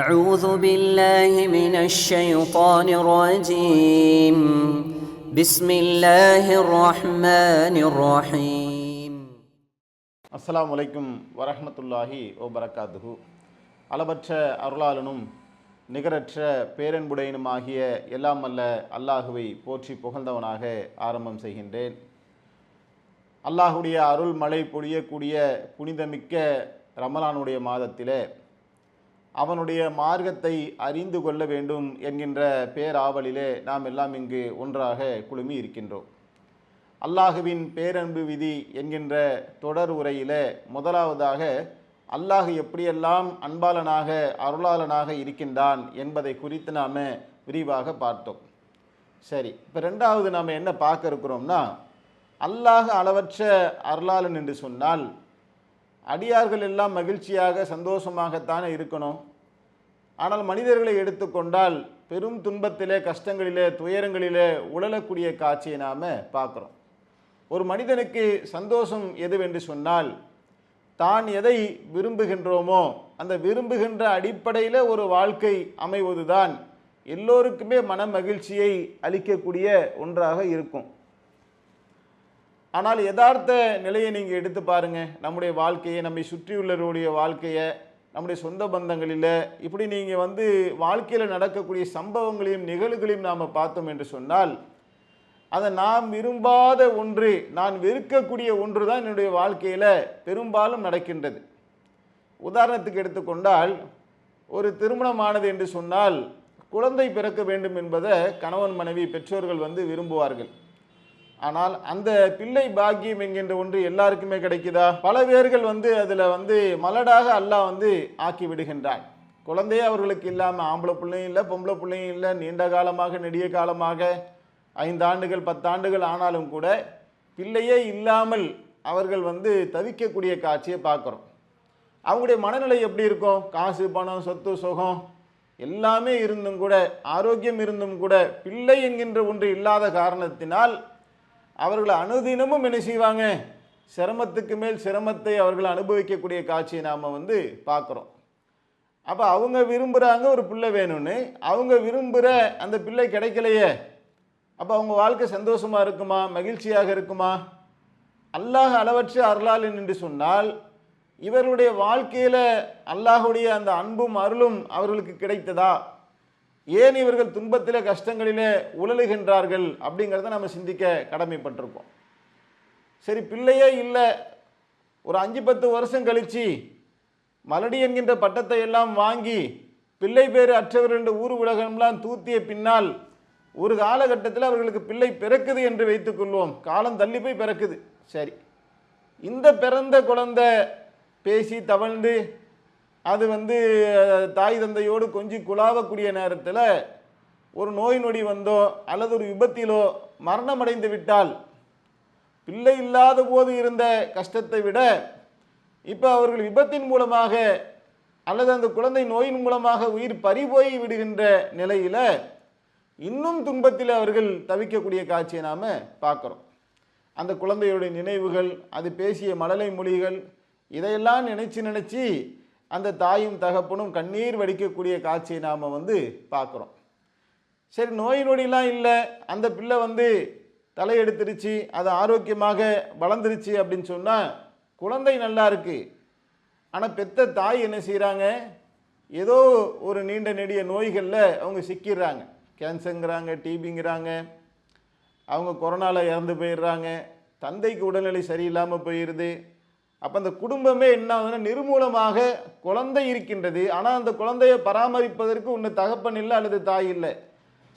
أعوذ بالله من الشيطان الرجيم بسم الله الرحمن الرحيم அஸ்ஸலாமு அலைக்கும் வரஹ்மத்துல்லாஹி வபரகாத்துஹு. அளவற்ற அருளாளனும் நிகரற்ற பேரன்புடையனுமாகிய எல்லாம் அல்ல அல்லாஹுவை போற்றி புகழ்ந்தவனாக ஆரம்பம் செய்கின்றேன். அல்லாஹுடைய அருள் மழை பொழியக்கூடிய புனிதமிக்க ரமலானுடைய மாதத்திலே அவனுடைய மார்க்கத்தை அறிந்து கொள்ள வேண்டும் என்கின்ற பேராவலிலே நாம் எல்லாம் இங்கு ஒன்றாக குழுமி இருக்கின்றோம். அல்லாஹுவின் பேரன்பு விதி என்கின்ற தொடர் உரையிலே முதலாவதாக அல்லாஹ் எப்படியெல்லாம் அன்பாளனாக அருளாளனாக இருக்கின்றான் என்பதை குறித்து நாம் விரிவாக பார்த்தோம். சரி, இப்போ ரெண்டாவது நாம் என்ன பார்க்க இருக்கிறோம்னா, அல்லாஹ் அளவற்ற அருளாளன் என்று சொன்னால் அடியார்கள் எல்லாம் மகிழ்ச்சியாக சந்தோஷமாகத்தானே இருக்கணும். ஆனால் மனிதர்களை எடுத்துக்கொண்டால் பெரும் துன்பத்திலே, கஷ்டங்களிலே, துயரங்களிலே உழலக்கூடிய காட்சியை நாம் பார்க்குறோம். ஒரு மனிதனுக்கு சந்தோஷம் எதுவென்று சொன்னால், தான் எதை விரும்புகின்றோமோ அந்த விரும்புகின்ற அடிப்படையில் ஒரு வாழ்க்கை அமைவதுதான் எல்லோருக்குமே மன மகிழ்ச்சியை அளிக்கக்கூடிய ஒன்றாக இருக்கும். ஆனால் யதார்த்த நிலையை நீங்கள் எடுத்து பாருங்கள். நம்முடைய வாழ்க்கையை, நம்மை சுற்றியுள்ளவருடைய வாழ்க்கையை, நம்முடைய சொந்த பந்தங்களில் இப்படி நீங்கள் வாழ்க்கையில் நடக்கக்கூடிய சம்பவங்களையும் நிகழ்வுகளையும் நாம் பார்த்தோம் என்று சொன்னால், அதை நாம் விரும்பாத ஒன்று, நான் வெறுக்கக்கூடிய ஒன்று தான் என்னுடைய வாழ்க்கையில் பெரும்பாலும் நடக்கின்றது. உதாரணத்துக்கு எடுத்துக்கொண்டால், ஒரு திருமணமானது என்று சொன்னால் குழந்தை பிறக்க வேண்டும் என்பதை கணவன் மனைவி பெற்றோர்கள் விரும்புவார்கள். ஆனால் அந்த பிள்ளை பாக்கியம் என்கின்ற ஒன்று எல்லாருக்குமே கிடைக்குதா? பல பேர்கள் அதில் மலடாக அல்லாஹ் ஆக்கி விடுகின்றான். குழந்தையே அவர்களுக்கு இல்லாமல், ஆம்பளை பிள்ளையும் இல்லை, பொம்பளை பிள்ளையும் இல்லை, நீண்ட காலமாக, நெடிய காலமாக 5 ஆண்டுகள் 10 ஆண்டுகள் ஆனாலும் கூட பிள்ளையே இல்லாமல் அவர்கள் தவிக்கக்கூடிய காட்சியை பார்க்குறோம். அவங்களுடைய மனநிலை எப்படி இருக்கும்? காசு, பணம், சொத்து, சுகம் எல்லாமே இருந்தும் கூட, ஆரோக்கியம் இருந்தும் கூட பிள்ளை என்கின்ற ஒன்று இல்லாத காரணத்தினால் அவர்கள் அனுதினமும் என்ன செய்வாங்க? சிரமத்துக்கு மேல் சிரமத்தை அவர்கள் அனுபவிக்கக்கூடிய காட்சியை நாம் பார்க்குறோம். அப்போ அவங்க விரும்புகிறாங்க ஒரு பிள்ளை வேணும்னு, அவங்க விரும்புகிற அந்த பிள்ளை கிடைக்கலையே, அப்போ அவங்க வாழ்க்கை சந்தோஷமாக இருக்குமா? மகிழ்ச்சியாக இருக்குமா? அல்லாஹ் அளவற்ற அருளாளன் என்று சொன்னால், இவர்களுடைய வாழ்க்கையில் அல்லாஹுடைய அந்த அன்பும் அருளும் அவர்களுக்கு கிடைத்ததா? ஏன் இவர்கள் துன்பத்தில், கஷ்டங்களிலே உழலுகின்றார்கள் அப்படிங்கிறத நம்ம சிந்திக்க கடமைப்பட்டிருக்கோம். சரி, பிள்ளையே இல்லை, ஒரு 5-10 வருஷம் கழித்து மலடி என்கின்ற பட்டத்தை எல்லாம் வாங்கி பிள்ளை பேர் அற்றவர்கள் என்ற ஊர் உலகம்லாம் தூத்திய பின்னால் ஒரு காலகட்டத்தில் அவர்களுக்கு பிள்ளை பிறக்குது என்று வைத்துக்கொள்வோம். காலம் தள்ளி போய் பிறக்குது. சரி, இந்த பிறந்த குழந்தை பேசி தவழ்ந்து அது தாய் தந்தையோடு கொஞ்சம் குழாவக்கூடிய நேரத்தில் ஒரு நோய் நொடி வந்தோ அல்லது ஒரு விபத்திலோ மரணம் அடைந்து விட்டால், பிள்ளை இல்லாத போது இருந்த கஷ்டத்தை விட இப்போ அவர்கள் விபத்தின் மூலமாக அல்லது அந்த குழந்தை நோயின் மூலமாக உயிர் பறிபோய் விடுகின்ற நிலையில் இன்னும் துன்பத்தில் அவர்கள் தவிக்கக்கூடிய காட்சியை நாம் பார்க்குறோம். அந்த குழந்தையுடைய நினைவுகள், அது பேசிய மழலை மொழிகள், இதையெல்லாம் நினச்சி அந்த தாயும் தகப்பனும் கண்ணீர் வடிக்கக்கூடிய காட்சியை நாம் பார்க்குறோம். சரி, நோய் நொடிலாம் இல்லை, அந்த பிள்ளை தலையெடுத்துருச்சு, அது ஆரோக்கியமாக வளர்ந்துருச்சு அப்படின்னு சொன்னால் குழந்தை நல்லா இருக்குது. ஆனால் பெத்த தாய் என்ன செய்கிறாங்க? ஏதோ ஒரு நீண்ட நெடிய நோய்களில் அவங்க சிக்கிடுறாங்க. கேன்சருங்கிறாங்க, டிபிங்கிறாங்க, அவங்க கொரோனாவில் இறந்து போயிடுறாங்க, தந்தைக்கு உடல்நிலை சரியில்லாமல் போயிடுது. அப்போ அந்த குடும்பமே என்ன ஆகுதுன்னா, நிர்மூலமாக குழந்தை இருக்கின்றது, ஆனால் அந்த குழந்தையை பராமரிப்பதற்கு ஒன்று தகப்பன் இல்லை அல்லது தாய் இல்லை.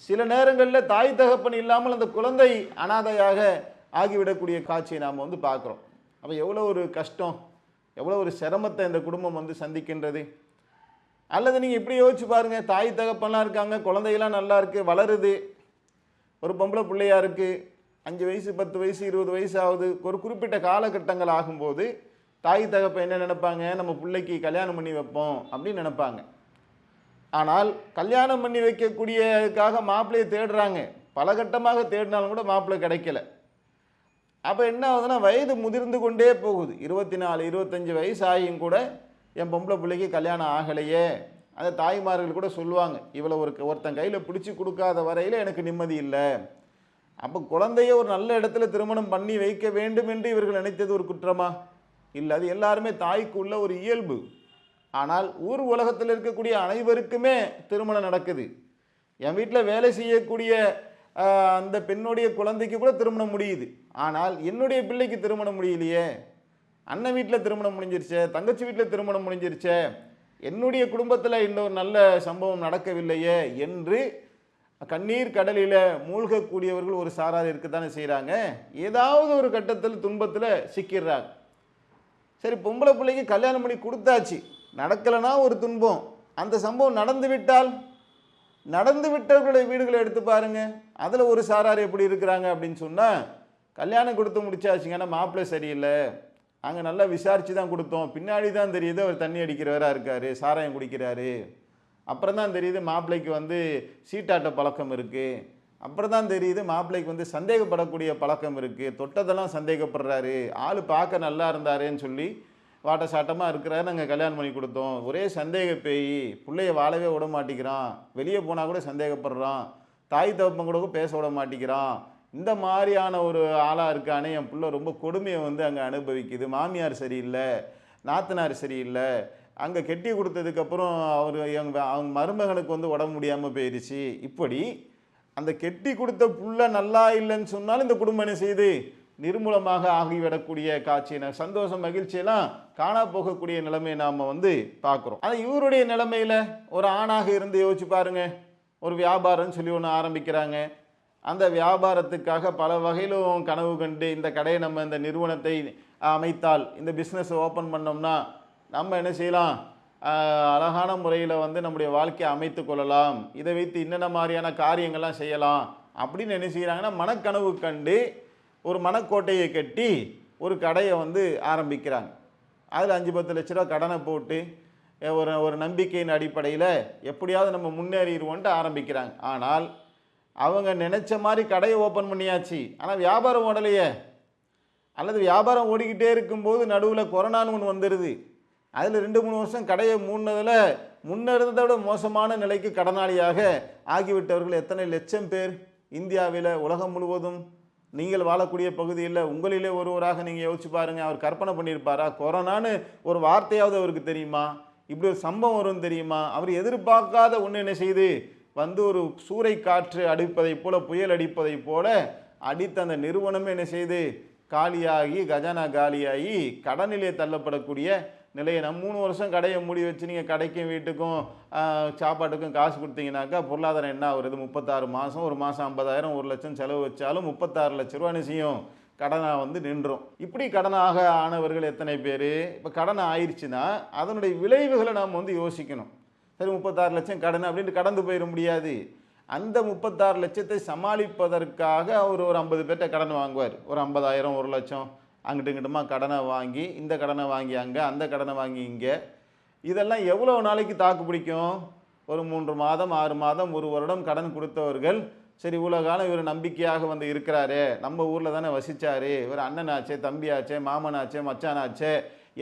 சில நேரங்களில் தாய் தகப்பன் இல்லாமல் அந்த குழந்தை அனாதையாக ஆகிவிடக்கூடிய காட்சியை நாம் பார்க்குறோம். அப்போ எவ்வளோ ஒரு கஷ்டம், எவ்வளோ ஒரு சிரமத்தை இந்த குடும்பம் சந்திக்கின்றது. அல்லது நீங்கள் இப்படி யோசிச்சு பாருங்கள், தாய் தகப்பன்லாம் இருக்காங்க, குழந்தையெல்லாம் நல்லா இருக்குது, வளருது, ஒரு பொம்பளை பிள்ளையா இருக்குது, 5 வயசு 10 வயசு 20 வயசு ஆகுது. ஒரு குறிப்பிட்ட காலகட்டங்கள் ஆகும்போது தாய் தகப்பன் என்ன நினைப்பாங்க? நம்ம பிள்ளைக்கு கல்யாணம் பண்ணி வைப்போம் அப்படின்னு நினைப்பாங்க. ஆனால் கல்யாணம் பண்ணி வைக்கக்கூடியதுக்காக மாப்பிள்ளையை தேடுறாங்க. பல கட்டமாக தேடினாலும் கூட மாப்பிள்ளை கிடைக்கல. அப்போ என்ன ஆகுதுன்னா, வயது முதிர்ந்து கொண்டே போகுது. 24 25 வயசு ஆகியும் கூட என் பொம்பளை பிள்ளைக்கு கல்யாணம் ஆகலையே, அந்த தாய்மார்கள் கூட சொல்லுவாங்க, இவ்வளோ ஒருத்தன் கையில் பிடிச்சி கொடுக்காத வரையில் எனக்கு நிம்மதி இல்லை. அப்போ குழந்தைய ஒரு நல்ல இடத்துல திருமணம் பண்ணி வைக்க வேண்டும் என்று இவர்கள் நினைத்தது ஒரு குற்றமா? இல்லை, அது எல்லாருமே தாய்க்கு உள்ள ஒரு இயல்பு. ஆனால் ஊர் உலகத்தில் இருக்கக்கூடிய அனைவருக்குமே திருமணம் நடக்குது. என் வீட்டில் வேலை செய்யக்கூடிய அந்த பெண்ணுடைய குழந்தைக்கு கூட திருமணம் முடியுது. ஆனால் என்னுடைய பிள்ளைக்கு திருமணம் முடியலையே, அண்ணன் வீட்டில் திருமணம் முடிஞ்சிருச்சே, தங்கச்சி வீட்டில் திருமணம் முடிஞ்சிருச்சே, என்னுடைய குடும்பத்தில் இன்னொரு நல்ல சம்பவம் நடக்கவில்லையே என்று கண்ணீர் கடலில் மூழ்கக்கூடியவர்கள் ஒரு சாரார் இருக்கத்தானே செய்கிறாங்க. ஏதாவது ஒரு கட்டத்தில் துன்பத்தில் சிக்கிடுறாங்க. சரி, பொம்பளை பிள்ளைக்கு கல்யாணம் பண்ணி கொடுத்தாச்சு, நடக்கலைன்னா ஒரு துன்பம். அந்த சம்பவம் நடந்து விட்டால், நடந்து விட்டவர்களுடைய வீடுகளை எடுத்து பாருங்க, அதில் ஒரு சாரார் எப்படி இருக்கிறாங்க அப்படின்னு சொன்னால், கல்யாணம் கொடுத்து முடிச்சாச்சுங்கன்னா மாப்பிள்ளை சரியில்லை, அங்கே நல்லா விசாரித்து தான் கொடுத்தோம், பின்னாடி தான் தெரியுது அவர் தண்ணி அடிக்கிறவராக இருக்கார், சாராயம் குடிக்கிறாரு, அப்புறம் தான் தெரியுது மாப்பிள்ளைக்கு வந்து சீட்டாட்ட பழக்கம் இருக்குது, அப்புறம் தான் தெரியுது மாப்பிள்ளைக்கு வந்து சந்தேகப்படக்கூடிய பழக்கம் இருக்குது, தொட்டதெல்லாம் சந்தேகப்படுறாரு, ஆள் பார்க்க நல்லா இருந்தாருன்னு சொல்லி வாட்ட சாட்டமாக இருக்கிறாரு, நாங்கள் கல்யாணம் பண்ணி கொடுத்தோம், ஒரே சந்தேக பேய், பிள்ளைய வாழவே விட மாட்டேங்கிறான், வெளியே போனால் கூட சந்தேகப்படுறான், தாய் தகப்பன் கூட பேச விட மாட்டேங்கிறான், இந்த மாதிரியான ஒரு ஆளாக இருக்கானே, என் பிள்ளை ரொம்ப கொடுமையை வந்து அங்கே அனுபவிக்குது, மாமியார் சரியில்லை, நாத்தனார் சரியில்லை, அங்கே கெட்டி கொடுத்ததுக்கப்புறம் அவங்க மருமகனுக்கு வந்து உடம்பு முடியாமல் போயிடுச்சு. இப்படி அந்த கெட்டி கொடுத்த புள்ள நல்லா இல்லைன்னு சொன்னாலும் இந்த குடும்பம் என்ன செய்யுது, நிர்மூலமாக ஆகிவிடக்கூடிய காட்சி, சந்தோஷம் மகிழ்ச்சியெல்லாம் காணா போகக்கூடிய நிலைமையை நாம் வந்து பார்க்குறோம். ஆனால் இவருடைய நிலைமையில் ஒரு ஆணாக இருந்து யோசிச்சு பாருங்க, ஒரு வியாபாரம்னு சொல்லி ஒன்று ஆரம்பிக்கிறாங்க. அந்த வியாபாரத்துக்காக பல வகையிலும் கனவு கண்டு, இந்த கடையை நம்ம இந்த நிறுவனத்தை அமைத்தால், இந்த பிஸ்னஸை ஓப்பன் பண்ணோம்னா நம்ம என்ன செய்யலாம், அழகான முறையில் வந்து நம்முடைய வாழ்க்கையை அமைத்து கொள்ளலாம், இதை வைத்து என்னென்ன மாதிரியான காரியங்கள்லாம் செய்யலாம் அப்படின்னு என்ன செய்கிறாங்கன்னா, மனக்கனவு கண்டு ஒரு மனக்கோட்டையை கட்டி ஒரு கடையை வந்து ஆரம்பிக்கிறாங்க. அதில் 5-10 லட்ச ரூபா கடனை போட்டு ஒரு நம்பிக்கையின் அடிப்படையில் எப்படியாவது நம்ம முன்னேறிடுவோன்ட்டு ஆரம்பிக்கிறாங்க. ஆனால் அவங்க நினச்ச மாதிரி கடையை ஓப்பன் பண்ணியாச்சு, ஆனால் வியாபாரம் ஓடலையே, அல்லது வியாபாரம் ஓடிக்கிட்டே இருக்கும்போது நடுவில் கொரோனான்னு ஒன்று வந்துடுது. அதில் 2-3 வருஷம் கடையை மூடினதில் முன்ன இருந்ததை விட மோசமான நிலைக்கு கடனாளியாக ஆகிவிட்டவர்கள் எத்தனை லட்சம் பேர் இந்தியாவில், உலகம் முழுவதும். நீங்கள் வாழக்கூடிய பகுதியில் உங்களிலே ஒருவராக நீங்கள் யோசிச்சு பாருங்கள், அவர் கற்பனை பண்ணியிருப்பாரா, கொரோனான்னு ஒரு வார்த்தையாவது அவருக்கு தெரியுமா, இப்படி ஒரு சம்பவம் வரும்னு தெரியுமா? அவர் எதிர்பார்க்காத ஒன்று என்ன செய்து வந்து ஒரு சூறை காற்று அடிப்பதை போல, புயல் அடிப்பதை போல அடித்த அந்த நிறுவனமே என்ன செய்து காலியாகி, கஜானா காலியாகி கடனிலே தள்ளப்படக்கூடிய நிலையை. நம்ம 3 வருஷம் கடையை மூடி வச்சு நீங்கள் கடைக்கும் வீட்டுக்கும் சாப்பாட்டுக்கும் காசு கொடுத்தீங்கன்னாக்கா பொருளாதாரம் என்ன ஆகுறது? 36 மாதம், ஒரு மாதம் 50,000, 1 லட்சம் செலவு வச்சாலும் 36 லட்ச ரூபா செய்யும் கடனாக வந்து நின்றோம். இப்படி கடனாக ஆனவர்கள் எத்தனை பேர்? இப்போ கடன் ஆயிடுச்சுன்னா அதனுடைய விளைவுகளை நாம் வந்து யோசிக்கணும். சரி, 36 லட்சம் கடன் அப்படின்ட்டு கடந்து போயிட முடியாது. அந்த 36 லட்சத்தை சமாளிப்பதற்காக அவர் ஒரு 50 பேர்கிட்ட கடன் வாங்குவார். ஒரு 50,000, 1 லட்சம் அங்கிட்டு இங்கிட்டுமா கடனை வாங்கி, இந்த கடனை வாங்கி அங்கே, அந்த கடனை வாங்கி இங்கே. இதெல்லாம் எவ்வளோ நாளைக்கு தாக்கு பிடிக்கும்? ஒரு 3 மாதம், 6 மாதம், 1 வருடம் கடன் கொடுத்தவர்கள், சரி இவ்வளோ காலம் இவர் நம்பிக்கையாக வந்து இருக்கிறாரு, நம்ம ஊரில் தானே வசித்தார், இவர் அண்ணனாச்சே, தம்பியாச்சே, மாமனாச்சே, மச்சானாச்சே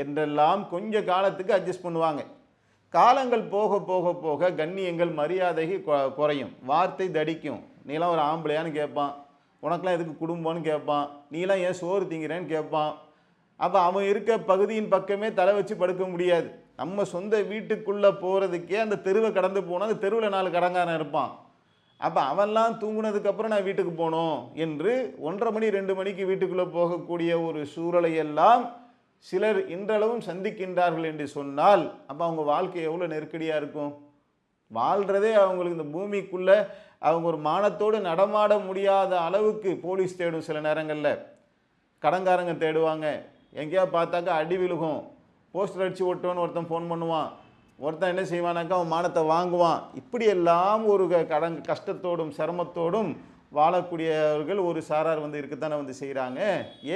என்றெல்லாம் கொஞ்ச காலத்துக்கு அட்ஜஸ்ட் பண்ணுவாங்க. காலங்கள் போக போக போக கண்ணியங்கள், மரியாதைக்கு குறையும், வார்த்தை தடிக்கும். நீலாம் ஒரு ஆம்பளையான்னு கேட்பான், உனக்கெலாம் எதுக்கு குடும்பம்னு கேட்பான், நீலாம் ஏன் சோறு திங்கிறேன்னு கேட்பான். அப்போ அவன் இருக்க பகுதியின் பக்கமே தலை வச்சு படுக்க முடியாது. நம்ம சொந்த வீட்டுக்குள்ளே போகிறதுக்கே அந்த தெருவை கடந்து போனால் அந்த தெருவில் 4 கடங்காரன் இருப்பான். அப்போ அவன்லாம் தூங்குனதுக்கப்புறம் நான் வீட்டுக்கு போகணும் என்று 1:30 மணி 2 மணிக்கு வீட்டுக்குள்ளே போகக்கூடிய ஒரு சூழலை எல்லாம் சிலர் இன்றளவும் சந்திக்கின்றார்கள் என்று சொன்னால், அப்போ அவங்க வாழ்க்கை எவ்வளோ நெருக்கடியாக இருக்கும்? வாழ்கிறதே அவங்களுக்கு இந்த பூமிக்குள்ளே அவங்க ஒரு மானத்தோடு நடமாட முடியாத அளவுக்கு போலீஸ் தேடும், சில நேரங்களில் கடன்காரங்க தேடுவாங்க, எங்கேயா பார்த்தாக்கா அடி விழுகும், போஸ்டர் அடித்து ஓட்டுவோன்னு ஒருத்தன் ஃபோன் பண்ணுவான், ஒருத்தன் என்ன செய்வானாக்கா அவன் மானத்தை வாங்குவான். இப்படியெல்லாம் ஒரு கஷ்டத்தோடும் சிரமத்தோடும் வாழக்கூடியவர்கள் ஒரு சாரார் வந்து இருக்கத்தானே வந்து செய்கிறாங்க.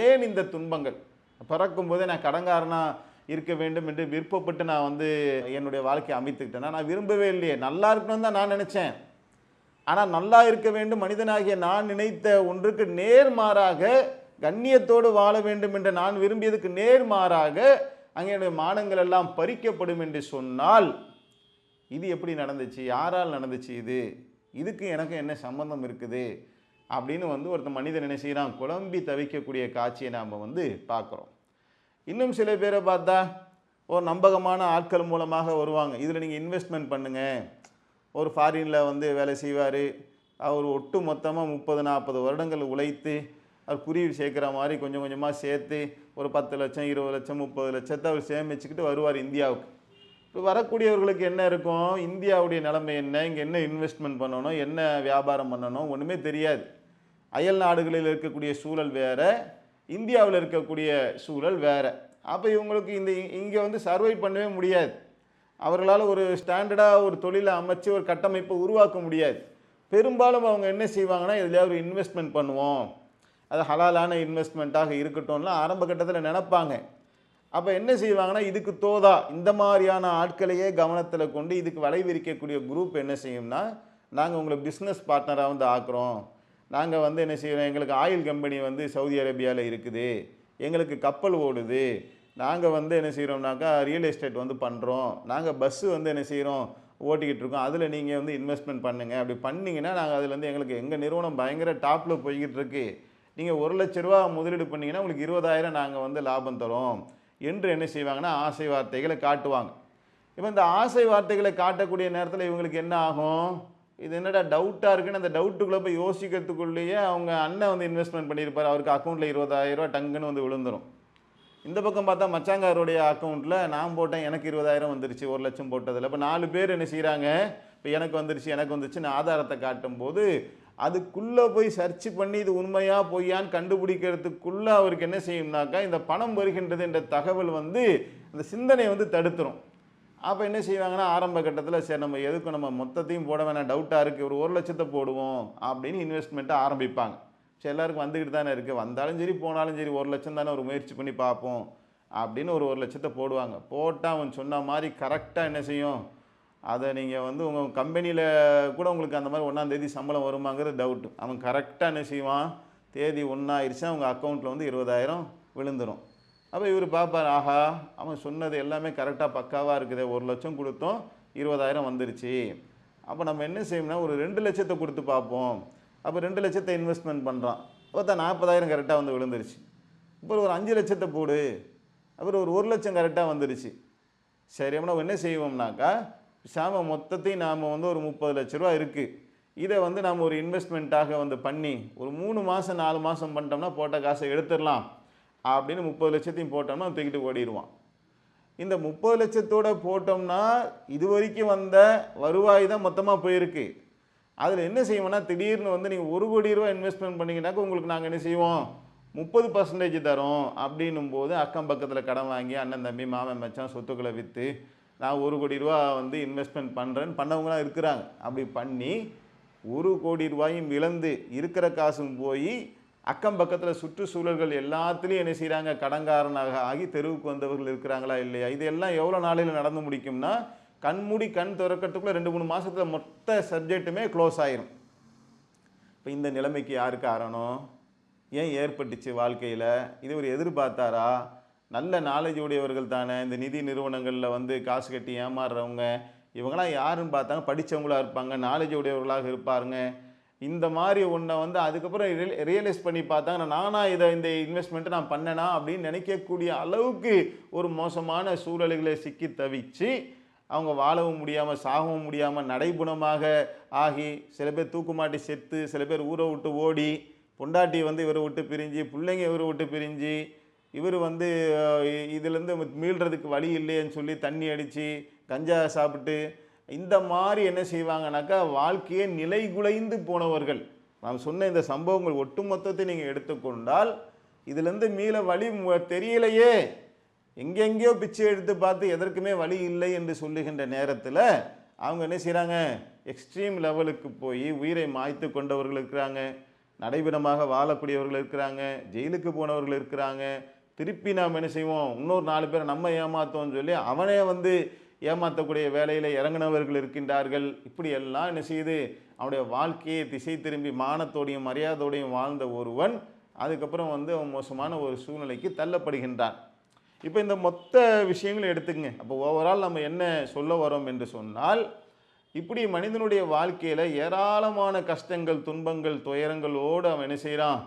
ஏன் இந்த துன்பங்கள்? பிறக்கும் போதே நான் கடன்காரனாக இருக்க வேண்டும் என்று விருப்பப்பட்டு நான் வந்து என்னுடைய வாழ்க்கையை அமைத்துக்கிட்டேன்னா, நான் விரும்பவே இல்லையே, நல்லா இருக்கணும்னு தான் நான் நினச்சேன். ஆனால் நல்லா இருக்க வேண்டும் மனிதனாகிய நான் நினைத்த ஒன்றுக்கு நேர்மாறாக, கண்ணியத்தோடு வாழ வேண்டும் என்று நான் விரும்பியதுக்கு நேர்மாறாக அங்கே என்னுடைய மானங்கள் எல்லாம் பறிக்கப்படும் என்று சொன்னால் இது எப்படி நடந்துச்சு, யாரால் நடந்துச்சு, இதுக்கு எனக்கு என்ன சம்பந்தம் இருக்குது அப்படின்னு வந்து ஒருத்தன் மனிதன் என்ன செய்கிறான், குழம்பி தவிக்கக்கூடிய காட்சியை நாம் வந்து பார்க்குறோம். இன்னும் சில பேரை பார்த்தா ஒரு நம்பகமான ஆட்கள் மூலமாக வருவாங்க, இதில் நீங்கள் இன்வெஸ்ட்மெண்ட் பண்ணுங்கள். ஒரு ஃபாரினில் வந்து வேலை செய்வார், அவர் ஒட்டு மொத்தமாக 30-40 வருடங்கள் உழைத்து அவர் குருவி சேர்க்குற மாதிரி கொஞ்சம் கொஞ்சமாக சேர்த்து ஒரு 10 லட்சம் 20 லட்சம் 30 லட்சத்தை அவர் சேமிச்சுக்கிட்டு வருவார் இந்தியாவுக்கு. இப்போ வரக்கூடியவர்களுக்கு என்ன இருக்கும், இந்தியாவுடைய நிலைமை என்ன, இங்கே என்ன இன்வெஸ்ட்மெண்ட் பண்ணணும், என்ன வியாபாரம் பண்ணணும், ஒன்றுமே தெரியாது. அயல் நாடுகளில் இருக்கக்கூடிய சூழல் வேறு, இந்தியாவில் இருக்கக்கூடிய சூழல் வேறு. அப்போ இவங்களுக்கு இங்கே வந்து சர்வை பண்ணவே முடியாது. அவர்களால் ஒரு ஸ்டாண்டர்டாக ஒரு தொழிலை அமைச்சு ஒரு கட்டமைப்பை உருவாக்க முடியாது. பெரும்பாலும் அவங்க என்ன செய்வாங்கன்னா, இதில் ஒரு இன்வெஸ்ட்மெண்ட் பண்ணுவோம், அது ஹலாலான இன்வெஸ்ட்மெண்ட்டாக இருக்கட்டும்லாம் ஆரம்ப கட்டத்தில் நினைப்பாங்க. அப்போ என்ன செய்வாங்கன்னா, இதுக்கு தோதா இந்த மாதிரியான ஆட்களையே கவனத்தில் கொண்டு இதுக்கு வலை விரிக்கக்கூடிய குரூப் என்ன செய்யும்னா, நாங்கள் உங்களை பிஸ்னஸ் பார்ட்னராக வந்து ஆக்குறோம், நாங்கள் வந்து என்ன செய்கிறோம், எங்களுக்கு ஆயில் கம்பெனி வந்து சவுதி அரேபியாவில் இருக்குது, எங்களுக்கு கப்பல் ஓடுது, நாங்கள் வந்து என்ன செய்கிறோம்னாக்கா ரியல் எஸ்டேட் வந்து பண்ணுறோம், நாங்கள் பஸ்ஸு வந்து என்ன செய்கிறோம் ஓட்டிக்கிட்டு இருக்கோம், அதில் நீங்கள் வந்து இன்வெஸ்ட்மெண்ட் பண்ணுங்கள், அப்படி பண்ணிங்கன்னா நாங்கள் அதில் வந்து எங்களுக்கு எங்கள் நிறுவனம் பயங்கர டாப்பில் போய்கிட்டு இருக்கு, நீங்கள் 1 லட்ச ரூபா முதலீடு பண்ணிங்கன்னா உங்களுக்கு 20,000 நாங்கள் வந்து லாபம் தரோம் என்று என்ன செய்வாங்கன்னா ஆசை வார்த்தைகளை காட்டுவாங்க. இப்போ இந்த ஆசை வார்த்தைகளை காட்டக்கூடிய நேரத்தில் இவங்களுக்கு என்ன ஆகும், இது என்னடா டவுட்டாக இருக்குன்னு அந்த டவுட்டுக்குள்ளே போய் யோசிக்கிறதுக்குள்ளேயே அவங்க அண்ணன் வந்து இன்வெஸ்ட்மெண்ட் பண்ணியிருப்பார், அவருக்கு அக்கௌண்ட்டில் 20,000 ரூபா டங்குன்னு வந்து விழுந்துடும். இந்த பக்கம் பார்த்தா மச்சாங்காருடைய அக்கௌண்ட்டில் நான் போட்டேன், எனக்கு 20,000 வந்துருச்சு 1 லட்சம் போட்டதில். இப்போ 4 பேர் என்ன செய்கிறாங்க, இப்போ எனக்கு வந்துருச்சுன்னு ஆதாரத்தை காட்டும்போது அதுக்குள்ளே போய் சர்ச் பண்ணி இது உண்மையா பொய்யான்னு கண்டுபிடிக்கிறதுக்குள்ளே அவருக்கு என்ன செய்யும்னாக்கா இந்த பணம் வருகின்றது என்ற தகவல் வந்து அந்த சிந்தனை வந்து தடுத்துரும். அப்போ என்ன செய்வாங்கன்னா ஆரம்ப கட்டத்தில் சரி நம்ம எதுக்கும் நம்ம மொத்தத்தையும் போட வேணாம், டவுட்டாக இருக்குது, ஒரு 1 லட்சத்தை போடுவோம் அப்படின்னு இன்வெஸ்ட்மெண்ட்டை ஆரம்பிப்பாங்க. சரி எல்லாருக்கும் வந்துக்கிட்டு தானே இருக்குது, வந்தாலும் சரி போனாலும் சரி 1 லட்சம் தானே ஒரு முயற்சி பண்ணி பார்ப்போம் அப்படின்னு ஒரு 1 லட்சத்தை போடுவாங்க. போட்டால் அவன் சொன்ன மாதிரி கரெக்டாக என்ன செய்யும், அதை நீங்கள் வந்து உங்கள் கம்பெனியில் கூட உங்களுக்கு அந்த மாதிரி 1ஆம் தேதி சம்பளம் வருமாங்கிறது டவுட்டு. அவன் கரெக்டாக என்ன செய்வான், தேதி 1 ஆயிடுச்சா அவங்க அக்கௌண்ட்டில் வந்து 20,000 விழுந்துடும். அப்போ இவர் பார்ப்பார், ஆஹா அவன் சொன்னது எல்லாமே கரெக்டாக பக்காவாக இருக்குது, 1 லட்சம் கொடுத்தோம் 20,000 வந்துருச்சு, அப்போ நம்ம என்ன செய்யணும்னா ஒரு 2 லட்சத்தை கொடுத்து பார்ப்போம். அப்போ 2 லட்சத்தை இன்வெஸ்ட்மெண்ட் பண்ணுறான், பார்த்தா 40,000 கரெக்டாக வந்து விழுந்துருச்சு. இப்போ ஒரு 5 லட்சத்தை போடு, அப்புறம் ஒரு 1 லட்சம் கரெக்டாக வந்துருச்சு. சரி அப்படின்னா என்ன செய்வோம்னாக்கா மொத்தத்தையும் நாம் வந்து ஒரு 30 லட்ச ரூபா இருக்குது, இதை வந்து நாம் ஒரு இன்வெஸ்ட்மெண்ட்டாக வந்து பண்ணி ஒரு 3 மாதம் 4 மாதம் பண்ணிட்டோம்னா போட்ட காசை எடுத்துடலாம் அப்படின்னு 30 லட்சத்தையும் போட்டோம்னா தூக்கிட்டு ஓடிடுவான். இந்த 30 லட்சத்தோடு போட்டோம்னா இது வரைக்கும் வந்த வருவாய் தான் மொத்தமாக போயிருக்கு. அதில் என்ன செய்வோம்னா திடீர்னு வந்து நீங்கள் 1 கோடி ரூபா இன்வெஸ்ட்மெண்ட் பண்ணிங்கனாக்கா உங்களுக்கு நாங்கள் என்ன செய்வோம் 30% தரோம் அப்படின்னும் போது அக்கம் பக்கத்தில் கடன் வாங்கி அண்ணன் தம்பி மாமன் மச்சான் சொத்துக்களை விற்று நான் 1 கோடி ரூபா வந்து இன்வெஸ்ட்மெண்ட் பண்ணுறேன்னு பண்ணவங்களாம் இருக்கிறாங்க. அப்படி பண்ணி 1 கோடி ரூபாயும் இழந்து இருக்கிற காசும் போய் அக்கம் பக்கத்தில் சுற்றுச்சூழல்கள் எல்லாத்துலேயும் என்ன செய்கிறாங்க கடன்காரனாக ஆகி தெருவுக்கு வந்தவர்கள் இருக்கிறாங்களா இல்லையா. இதெல்லாம் எவ்வளோ நாளையில் நடந்து முடிக்கும்னா கண்மூடி கண் திறக்கிறதுக்குள்ளே 2-3 மாதத்தில் மொத்த சப்ஜெக்ட்டுமே க்ளோஸ் ஆயிரும். இப்போ இந்த நிலைமைக்கு யார் காரணம், ஏன் ஏற்பட்டுச்சு வாழ்க்கையில், இது ஒரு எதிர்பார்த்தாரா, நல்ல நாலேஜ் உடையவர்கள் தானே இந்த நிதி நிறுவனங்களில் வந்து காசு கட்டி ஏமாறுறவங்க, இவங்களாம் யாருன்னு பார்த்தாங்க படித்தவங்களாக இருப்பாங்க, நாலேஜ் உடையவர்களாக இருப்பாருங்க. இந்த மாதிரி ஒன்றை வந்து அதுக்கப்புறம் ரியலைஸ் பண்ணி பார்த்தாங்க நானாக இந்த இன்வெஸ்ட்மெண்ட்டை நான் பண்ணேனா அப்படின்னு நினைக்கக்கூடிய அளவுக்கு ஒரு மோசமான சூழல்களை சிக்கி தவிச்சு அவங்க வாழவும் முடியாமல் சாகவும் முடியாமல் நடைபுணமாக ஆகி சில பேர் தூக்குமாட்டி செத்து, சில பேர் ஊரை விட்டு ஓடி, பொண்டாட்டி வந்து இவரை விட்டு பிரிஞ்சு, பிள்ளைங்க இவரை விட்டு பிரிஞ்சு, இவர் வந்து இதுலேருந்து மீள்றதுக்கு வழி இல்லைன்னு சொல்லி தண்ணி அடித்து கஞ்சா சாப்பிட்டு இந்த மாதிரி என்ன செய்வாங்கனாக்கா வாழ்க்கையே நிலைகுலைந்து போனவர்கள். நான் சொன்ன இந்த சம்பவங்கள் ஒட்டுமொத்தத்தை நீங்கள் எடுத்துக்கொண்டால் இதுலேருந்து மீள வழி தெரியலையே, எங்கெங்கேயோ பிச்சை எடுத்து பார்த்து எதற்குமே வழி இல்லை என்று சொல்லுகின்ற நேரத்தில் அவங்க என்ன செய்கிறாங்க எக்ஸ்ட்ரீம் லெவலுக்கு போய் உயிரை மாய்த்து கொண்டவர்கள் இருக்கிறாங்க, நடைபெறமாக வாழக்கூடியவர்கள் இருக்கிறாங்க, ஜெயிலுக்கு போனவர்கள் இருக்கிறாங்க. திருப்பி நாம் என்ன செய்வோம் இன்னொரு 4 பேரை நம்ம ஏமாற்றோம்னு சொல்லி அவனே வந்து ஏமாற்றக்கூடிய வேலையில் இறங்கினவர்கள் இருக்கின்றார்கள். இப்படி எல்லாம் என்ன செய்யுது அவனுடைய வாழ்க்கையை திசை திரும்பி மானத்தோடையும் மரியாதையோடையும் வாழ்ந்த ஒருவன் அதுக்கப்புறம் வந்து அவன் மோசமான ஒரு சூழ்நிலைக்கு தள்ளப்படுகின்றான். இப்போ இந்த மொத்த விஷயங்களும் எடுத்துக்கங்க. அப்போ ஓவரால் நம்ம என்ன சொல்ல வரோம் என்று சொன்னால், இப்படி மனிதனுடைய வாழ்க்கையில் ஏராளமான கஷ்டங்கள், துன்பங்கள், துயரங்களோடு அவன் என்ன செய்கிறான்,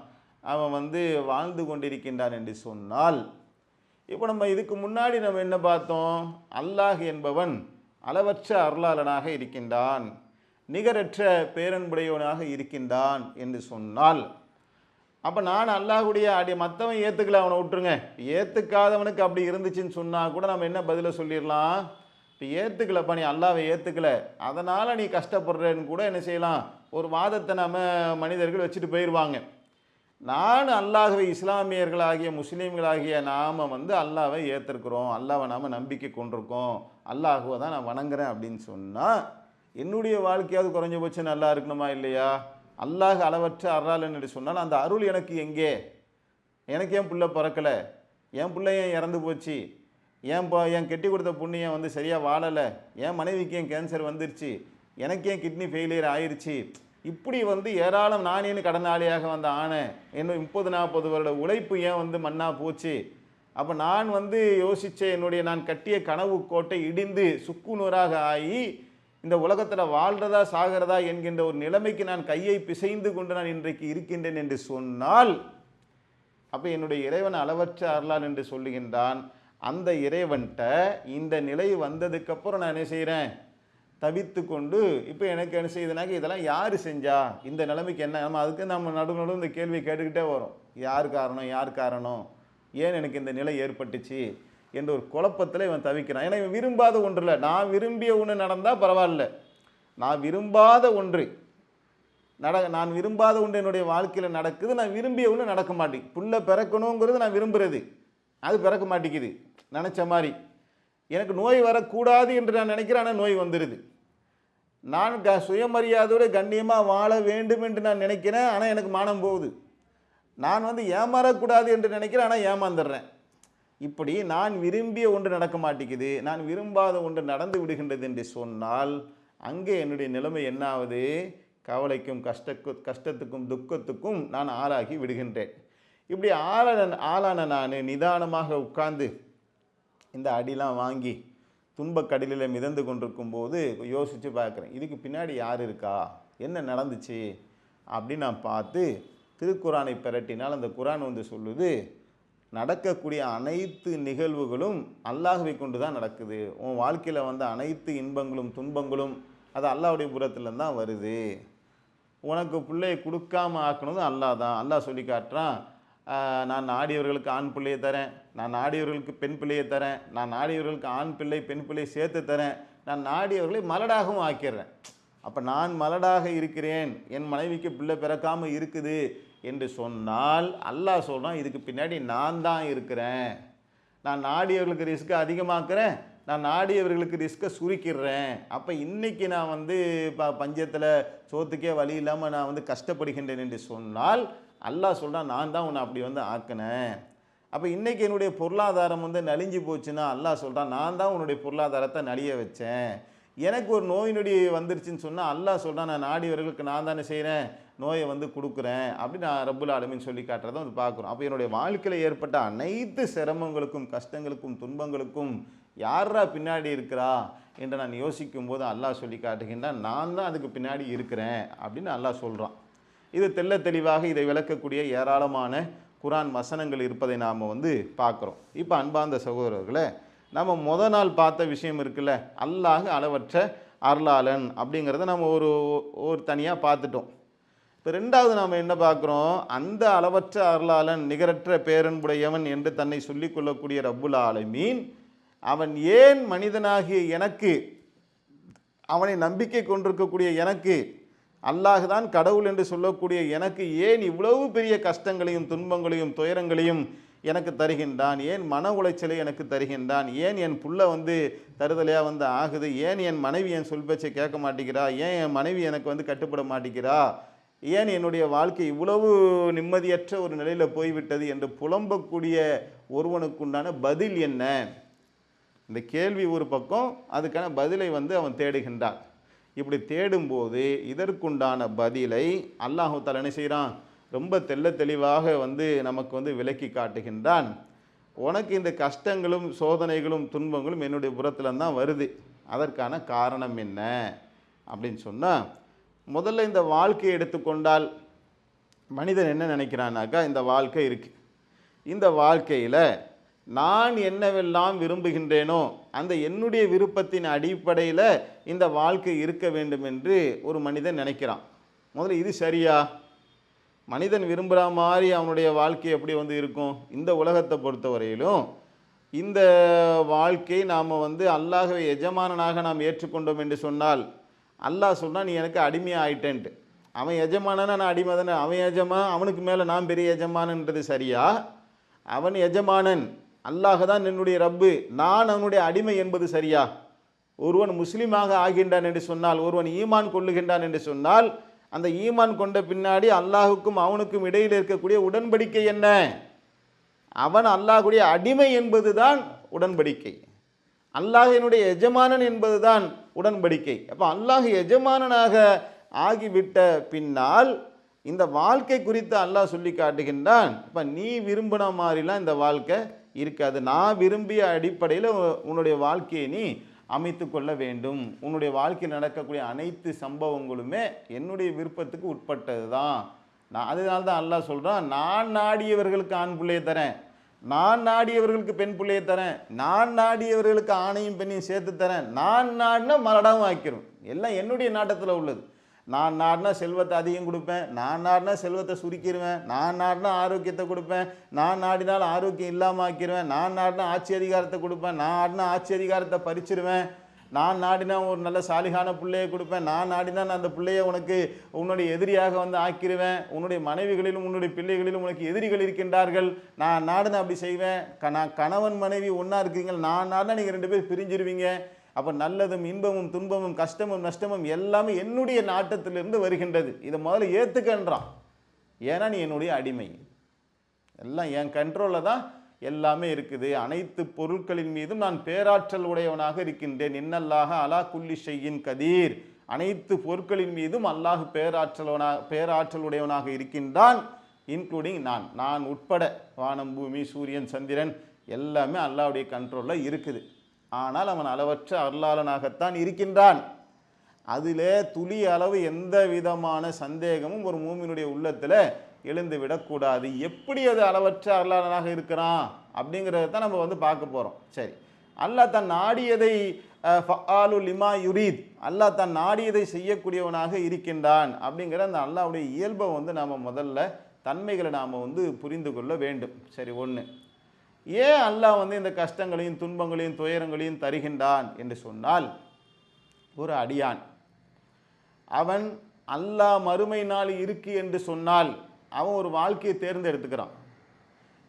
அவன் வந்து வாழ்ந்து கொண்டிருக்கின்றான் என்று சொன்னால், இப்போ நம்ம இதுக்கு முன்னாடி நம்ம என்ன பார்த்தோம், அல்லாஹ் என்பவன் அளவற்ற அருளாளனாக இருக்கின்றான், நிகரற்ற பேரன்புடையவனாக இருக்கின்றான் என்று சொன்னால், அப்போ நான் அல்லாஹ்வுடைய மற்றவன் ஏற்றுக்கல, அவனை விட்டுருங்க, ஏற்றுக்காதவனுக்கு அப்படி இருந்துச்சுன்னு சொன்னால் கூட நம்ம என்ன பதிலை சொல்லிடலாம், இப்போ ஏற்றுக்கலப்பா, நீ அல்லாவை ஏற்றுக்கல, அதனால் நீ கஷ்டப்படுறேன்னு கூட என்ன செய்யலாம், ஒரு வாதத்தை நம்ம மனிதர்கள் வச்சுட்டு போயிடுவாங்க. நான் அல்லாஹ்வை, இஸ்லாமியர்களாகிய முஸ்லீம்களாகிய நாம் வந்து அல்லாவை ஏற்றிருக்கிறோம், அல்லாவை நாம் நம்பிக்கை கொண்டிருக்கோம், அல்லாஹுவை தான் நான் வணங்குறேன் அப்படின்னு சொன்னால், என்னுடைய வாழ்க்கையாவது குறைஞ்சபட்சம் நல்லா இருக்கணுமா இல்லையா? அல்லாஹ் அளவற்ற அருளாளன் என்று சொன்னால் அந்த அருள் எனக்கு எங்கே? எனக்கு ஏன் பிள்ளை பிறக்கலை, என் பிள்ளை ஏன் இறந்து போச்சு, என் கெட்டி கொடுத்த புண்ணியம் வந்து சரியாக வாழலை, என் மனைவிக்கு ஏன் கேன்சர் வந்துருச்சு, எனக்கு ஏன் கிட்னி ஃபெயிலியர் ஆயிடுச்சு, இப்படி வந்து ஏராளம் நானேன்னு கடனாளியாக வந்த ஆனேன், என்ன 30-40 வருட உழைப்பு ஏன் வந்து மண்ணா போச்சு, அப்போ நான் வந்து யோசித்த என்னுடைய நான் கட்டிய கனவு கோட்டை இடிந்து சுக்குநூறாக ஆகி இந்த உலகத்தில் வாழ்கிறதா சாகிறதா என்கின்ற ஒரு நிலைமைக்கு நான் கையை பிசைந்து கொண்டு நான் இன்றைக்கு இருக்கின்றேன் என்று சொன்னால், அப்போ என்னுடைய இறைவன் அளவற்ற அருளான் என்று சொல்லுகின்றான். அந்த இறைவன்கிட்ட இந்த நிலை வந்ததுக்கப்புறம் நான் என்ன செய்கிறேன், தவித்து கொண்டு இப்போ எனக்கு என்ன செய்யுதுனாக்க இதெல்லாம் யார் செஞ்சா, இந்த நிலைமைக்கு என்ன, அதுக்கு நம்ம நடுநடு இந்த கேள்வி கேட்டுக்கிட்டே வரும், யார் காரணம், யார் காரணம், ஏன் எனக்கு இந்த நிலை ஏற்பட்டுச்சு என்ற ஒரு குழப்பத்தில் இவன் தவிக்கிறான். ஏன்னா இவன் விரும்பாத ஒன்று இல்லை, நான் விரும்பிய ஒன்று நடந்தால் பரவாயில்ல, நான் விரும்பாத ஒன்று நான் விரும்பாத ஒன்று என்னுடைய வாழ்க்கையில் நடக்குது, நான் விரும்பிய ஒன்று நடக்க மாட்டேங்குது. புள்ள பிறக்கணுங்கிறது நான் விரும்புகிறது, அது பிறக்க மாட்டேங்குது நினச்ச மாதிரி. எனக்கு நோய் வரக்கூடாது என்று நான் நினைக்கிறேன், ஆனால் நோய் வந்துடுது. நான் சுயமரியாதையோடு கண்ணியமாக வாழ வேண்டும் என்று நான் நினைக்கிறேன், ஆனால் எனக்கு மானம் போகுது. நான் வந்து ஏமாறக்கூடாது என்று நினைக்கிறேன், ஆனால் ஏமாந்துடுறேன். இப்படி நான் விரும்பிய ஒன்று நடக்க மாட்டேங்குது, நான் விரும்பாத ஒன்று நடந்து விடுகின்றது என்று சொன்னால், அங்கே என்னுடைய நிலைமை என்ன ஆகுது, கவலைக்கும் கஷ்டத்துக்கும் துக்கத்துக்கும் நான் ஆளாகி விடுகின்றேன். இப்படி ஆளான நான் நிதானமாக உட்கார்ந்து இந்த அடிலாம் வாங்கி துன்பக்கடலில் மிதந்து கொண்டிருக்கும் போது யோசித்து பார்க்குறேன், இதுக்கு பின்னாடி யார் இருக்கா, என்ன நடந்துச்சு அப்படின்னு நான் பார்த்து திருக்குரானை பிரட்டினால் அந்த குரான் வந்து சொல்லுது, நடக்கக்கூடிய அனைத்து நிகழ்வுகளும் அல்லாஹ்வை கொண்டு தான் நடக்குது. உன் வாழ்க்கையில் வந்து அனைத்து இன்பங்களும் துன்பங்களும் அது அல்லாஹ்வுடைய புறத்தில் தான் வருது. உனக்கு பிள்ளையை கொடுக்காம ஆக்கணும் அல்லாஹ் தான். அல்லாஹ் சொல்லி காட்டுறான், நான் நாடியவர்களுக்கு ஆண் பிள்ளையை தரேன், நான் நாடியவர்களுக்கு பெண் பிள்ளையை தரேன், நான் நாடியவர்களுக்கு ஆண் பிள்ளை பெண் பிள்ளை சேர்த்து தரேன், நான் நாடியவர்களை மலடாகவும் ஆக்கிடுறேன். அப்போ நான் மலடாக இருக்கிறேன், என் மனைவிக்கு பிள்ளை பிறக்காமல் இருக்குது என்று சொன்னால் அல்லாஹ் சொல்கிறான், இதுக்கு பின்னாடி நான் தான் இருக்கிறேன். நான் நாடியவர்களுக்கு ரிஸ்க்கை அதிகமாக்குறேன், நான் நாடியவர்களுக்கு ரிஸ்க்கை சுருக்கிடுறேன். அப்போ இன்றைக்கி நான் வந்து பஞ்சத்தில் சோத்துக்கே வழி இல்லாமல் நான் வந்து கஷ்டப்படுகின்றேன் என்று சொன்னால் அல்லாஹ் சொல்கிறான், நான் தான் உன்னை அப்படி வந்து ஆக்கினேன். அப்போ இன்றைக்கி என்னுடைய பொருளாதாரம் வந்து நலிஞ்சு போச்சுன்னா அல்லாஹ் சொல்கிறான், நான் தான் உன்னுடைய பொருளாதாரத்தை நலிய வச்சேன். எனக்கு ஒரு நோய் நொடி வந்துருச்சுன்னு சொன்னால் அல்லாஹ் சொல்கிறான், நான் நாடியவர்களுக்கு நான் தானே செய்கிறேன், நோயை வந்து கொடுக்குறேன் அப்படின்னு நான் ரப்புல் ஆலமீன் சொல்லி காட்டுறதை வந்து பார்க்குறோம். அப்போ என்னுடைய வாழ்க்கையில் ஏற்பட்ட அனைத்து சிரமங்களுக்கும் கஷ்டங்களுக்கும் துன்பங்களுக்கும் யாரா பின்னாடி இருக்கிறா என்று நான் யோசிக்கும் போது அல்லாஹ் சொல்லி காட்டுகின்றான், நான் தான் அதுக்கு பின்னாடி இருக்கிறேன் அப்படின்னு அல்லாஹ் சொல்கிறான். இது தெள்ள தெளிவாக இதை விளக்கக்கூடிய ஏராளமான குரான் வசனங்கள் இருப்பதை நாம் வந்து பார்க்குறோம். இப்போ அன்பார்ந்த சகோதரர்களே, நம்ம நாள் பார்த்த விஷயம் இருக்குல்ல, அல்லாஹ் அளவற்ற அருளாளன் அப்படிங்கிறத நம்ம ஒரு தனியாக பார்த்துட்டோம். இப்போ ரெண்டாவது நாம் என்ன பார்க்குறோம், அந்த அளவற்ற அருளாளன் நிகரற்ற பேரன்புடையவன் என்று தன்னை சொல்லிக் கொள்ளக்கூடிய ரப்புல் ஆலமீன் அவன் ஏன் மனிதனாகிய எனக்கு, அவனை நம்பிக்கை கொண்டிருக்கக்கூடிய எனக்கு, அல்லாஹ் தான் கடவுள் என்று சொல்லக்கூடிய எனக்கு ஏன் இவ்வளவு பெரிய கஷ்டங்களையும் துன்பங்களையும் துயரங்களையும் எனக்கு தருகின்றான், ஏன் மன உளைச்சலை எனக்கு தருகின்றான், ஏன் என் புள்ள வந்து தருதலையாக வந்து ஆகுது, ஏன் என் மனைவி என் சொல் பேச்சை கேட்க மாட்டேங்கிறா, ஏன் என் மனைவி எனக்கு வந்து கட்டுப்பட மாட்டேங்கிறா, ஏன் என்னுடைய வாழ்க்கை இவ்வளவு நிம்மதியற்ற ஒரு நிலையில் போய்விட்டது என்று புலம்பக்கூடிய ஒருவனுக்குண்டான பதில் என்ன? இந்த கேள்வி ஒரு பக்கம், அதுக்கான பதிலை வந்து அவன் தேடுகின்றான். இப்படி தேடும்போது இதற்குண்டான பதிலை அல்லாஹ் தஆலா என்ன செய்கிறான், ரொம்ப தெள்ள தெளிவாக வந்து நமக்கு வந்து விளக்கி காட்டுகின்றான். உனக்கு இந்த கஷ்டங்களும் சோதனைகளும் துன்பங்களும் என்னுடைய புறத்தில் தான் வருது, அதற்கான காரணம் என்ன அப்படின்னு சொன்னால், முதல்ல இந்த வாழ்க்கையை எடுத்துக்கொண்டால் மனிதன் என்ன நினைக்கிறானாக்கா, இந்த வாழ்க்கை இருக்குது, இந்த வாழ்க்கையில் நான் என்னவெல்லாம் விரும்புகின்றேனோ அந்த என்னுடைய விருப்பத்தின் அடிப்படையில் இந்த வாழ்க்கை இருக்க வேண்டும் என்று ஒரு மனிதன் நினைக்கிறான். முதல்ல இது சரியா? மனிதன் விரும்புகிற மாதிரி அவனுடைய வாழ்க்கை எப்படி இருக்கும்? இந்த உலகத்தை பொறுத்தவரையிலும் இந்த வாழ்க்கை நாம் அல்லாஹ்வை எஜமானனாக நாம் ஏற்றுக்கொண்டோம் என்று சொன்னால், அல்லாஹ் சொன்னால் நீ எனக்கு அடிமையாக ஆயிட்டேன்ட்டு. அவன் எஜமானனா நான் அடிமை தானே, அவன் எஜமான், அவனுக்கு மேலே நான் பெரிய எஜமானன்றது சரியா? அவன் எஜமானன், அல்லாஹ் தான் என்னுடைய ரப்பு, நான் அவனுடைய அடிமை என்பது சரியா? ஒருவன் முஸ்லீமாக ஆகின்றான் என்று சொன்னால், ஒருவன் ஈமான் கொள்ளுகின்றான் என்று சொன்னால், அந்த ஈமான் கொண்ட பின்னாடி அல்லாஹுக்கும் அவனுக்கும் இடையில் இருக்கக்கூடிய உடன்படிக்கை என்ன? அவன் அல்லாஹுடைய அடிமை என்பது தான் உடன்படிக்கை, அல்லாஹ் என்னுடைய எஜமானன் என்பது தான் உடன்படிக்கை. அப்போ அல்லாஹ் எஜமானனாக ஆகிவிட்ட பின்னால் இந்த வாழ்க்கை குறித்து அல்லாஹ் சொல்லி காட்டுகின்றான். இப்போ நீ விரும்பின மாதிரிலாம் இந்த வாழ்க்கை இருக்காது, நான் விரும்பிய அடிப்படையில் உன்னுடைய வாழ்க்கையை நீ அமைத்து கொள்ள வேண்டும். உன்னுடைய வாழ்க்கை நடக்கக்கூடிய அனைத்து சம்பவங்களுமே என்னுடைய விருப்பத்துக்கு உட்பட்டது தான். அதனால தான் அல்லாஹ் சொல்கிறான், நான் நாடியவர்களுக்கு ஆண் பிள்ளையை தரேன், நான் நாடியவர்களுக்கு பெண் பிள்ளையை தரேன், நான் நாடியவர்களுக்கு ஆணையும் பெண்ணையும் சேர்த்து தரேன், நான் நாடினா மலடாவும் ஆக்கிரும். எல்லாம் என்னுடைய நாட்டத்தில் உள்ளது. நான் நாடினா செல்வத்தை அதிகம் கொடுப்பேன், நான் நாடினா செல்வத்தை சுருக்கிடுவேன், நான் நாடினா ஆரோக்கியத்தை கொடுப்பேன், நான் நாடினால் ஆரோக்கியம் இல்லாமல் ஆக்கிடுவேன், நான் நாடினா ஆட்சி அதிகாரத்தை கொடுப்பேன், நான் நாடினா ஆட்சி அதிகாரத்தை பறிச்சிருவேன், நான் நாடினா ஒரு நல்ல சாலிகான பிள்ளையை கொடுப்பேன், நான் நாடினா நான் அந்த பிள்ளையை உனக்கு உன்னுடைய எதிரியாக ஆக்கிடுவேன், உன்னுடைய மனைவிகளிலும் உன்னுடைய பிள்ளைகளிலும் உனக்கு எதிரிகள் இருக்கின்றார்கள், நான் நாடினா அப்படி செய்வேன், நான் கணவன் மனைவி ஒன்றா இருக்கீங்க, நான் நாடினா நீங்கள் 2 பேர் பிரிஞ்சிருவீங்க. அப்போ நல்லதும் இன்பமும் துன்பமும் கஷ்டமும் நஷ்டமும் எல்லாமே என்னுடைய நாட்டத்திலிருந்து வருகின்றது, இதை முதல்ல ஏற்றுக்கன்றான். ஏன்னா நீ என்னுடைய அடிமை, எல்லாம் என் கண்ட்ரோலில் தான் எல்லாமே இருக்குது, அனைத்து பொருட்களின் மீதும் நான் பேராற்றல் உடையவனாக இருக்கின்றேன். இன்னல்லாஹ அலா குல்லி ஷையின் கதீர், அனைத்து பொருட்களின் மீதும் அல்லாஹ் பேராற்றல் உடையவனாக இருக்கின்றான், இன்க்ளூடிங் நான் உட்பட. வானம் பூமி சூரியன் சந்திரன் எல்லாமே அல்லாஹ்வுடைய கண்ட்ரோலில் இருக்குது. ஆனால் அவன் அளவற்ற அருளாளனாகத்தான் இருக்கின்றான். அதிலே துளி அளவு எந்த விதமான சந்தேகமும் ஒரு மூமினுடைய உள்ளத்தில் எழுந்துவிடக்கூடாது. எப்படி அது அளவற்ற அருளாளனாக இருக்கிறான் அப்படிங்கிறத தான் நம்ம பார்க்க போகிறோம். சரி, அல்லாஹ் தன் நாடியதை ஃபஆலு லிமா யுரீத், அல்லாஹ் தன் நாடியதை செய்யக்கூடியவனாக இருக்கின்றான் அப்படிங்கிற அந்த அல்லாஹ்வுடைய இயல்பை நாம் முதல்ல தன்மைகளை நாம் புரிந்து கொள்ள வேண்டும். சரி, ஒன்று, ஏன் அல்லாஹ் இந்த கஷ்டங்களையும் துன்பங்களையும் துயரங்களையும் தருகின்றான் என்று சொன்னால், ஒரு அடியான் அவன் அல்லாஹ் மறுமை நாள் இருக்கு என்று சொன்னால் அவன் ஒரு வாழ்க்கையை தேர்ந்தெடுத்துக்கிறான்.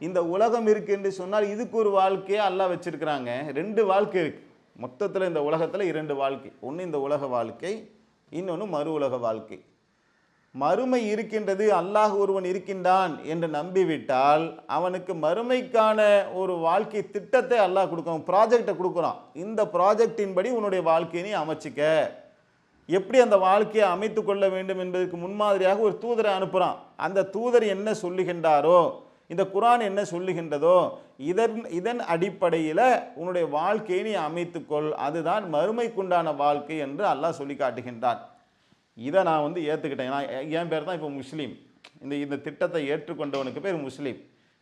இந்த உலகம் இருக்கு என்று சொன்னால் இதுக்கு ஒரு வாழ்க்கையை அல்லாஹ் வச்சிருக்கிறாங்க. 2 வாழ்க்கை இருக்கு மொத்தத்தில் இந்த உலகத்தில், 2 வாழ்க்கை. ஒன்று இந்த உலக வாழ்க்கை, இன்னொன்று மறு உலக வாழ்க்கை. மறுமை இருக்கின்றது, அல்லாஹ் ஒருவன் இருக்கின்றான் என்று நம்பிவிட்டால் அவனுக்கு மறுமைக்கான ஒரு வாழ்க்கை திட்டத்தை அல்லாஹ் கொடுக்கும், ப்ராஜெக்டை கொடுக்குறான். இந்த ப்ராஜெக்டின் படி உன்னுடைய வாழ்க்கையை நீ அமைச்சிக்க, எப்படி அந்த வாழ்க்கையை அமைத்து கொள்ள வேண்டும் என்பதற்கு முன்மாதிரியாக ஒரு தூதரை அனுப்புகிறான். அந்த தூதர் என்ன சொல்லுகின்றாரோ, இந்த குர்ஆன் என்ன சொல்லுகின்றதோ இதன் அடிப்படையில் உன்னுடைய வாழ்க்கையை நீ அமைத்துக்கொள், அதுதான் மறுமைக்குண்டான வாழ்க்கை என்று அல்லாஹ் சொல்லி காட்டுகின்றான். இதை நான் ஏற்றுக்கிட்டேன். என் பேர் தான் இப்போ முஸ்லீம். இந்த திட்டத்தை ஏற்றுக்கொண்டவனுக்கு பேர் முஸ்லீம்.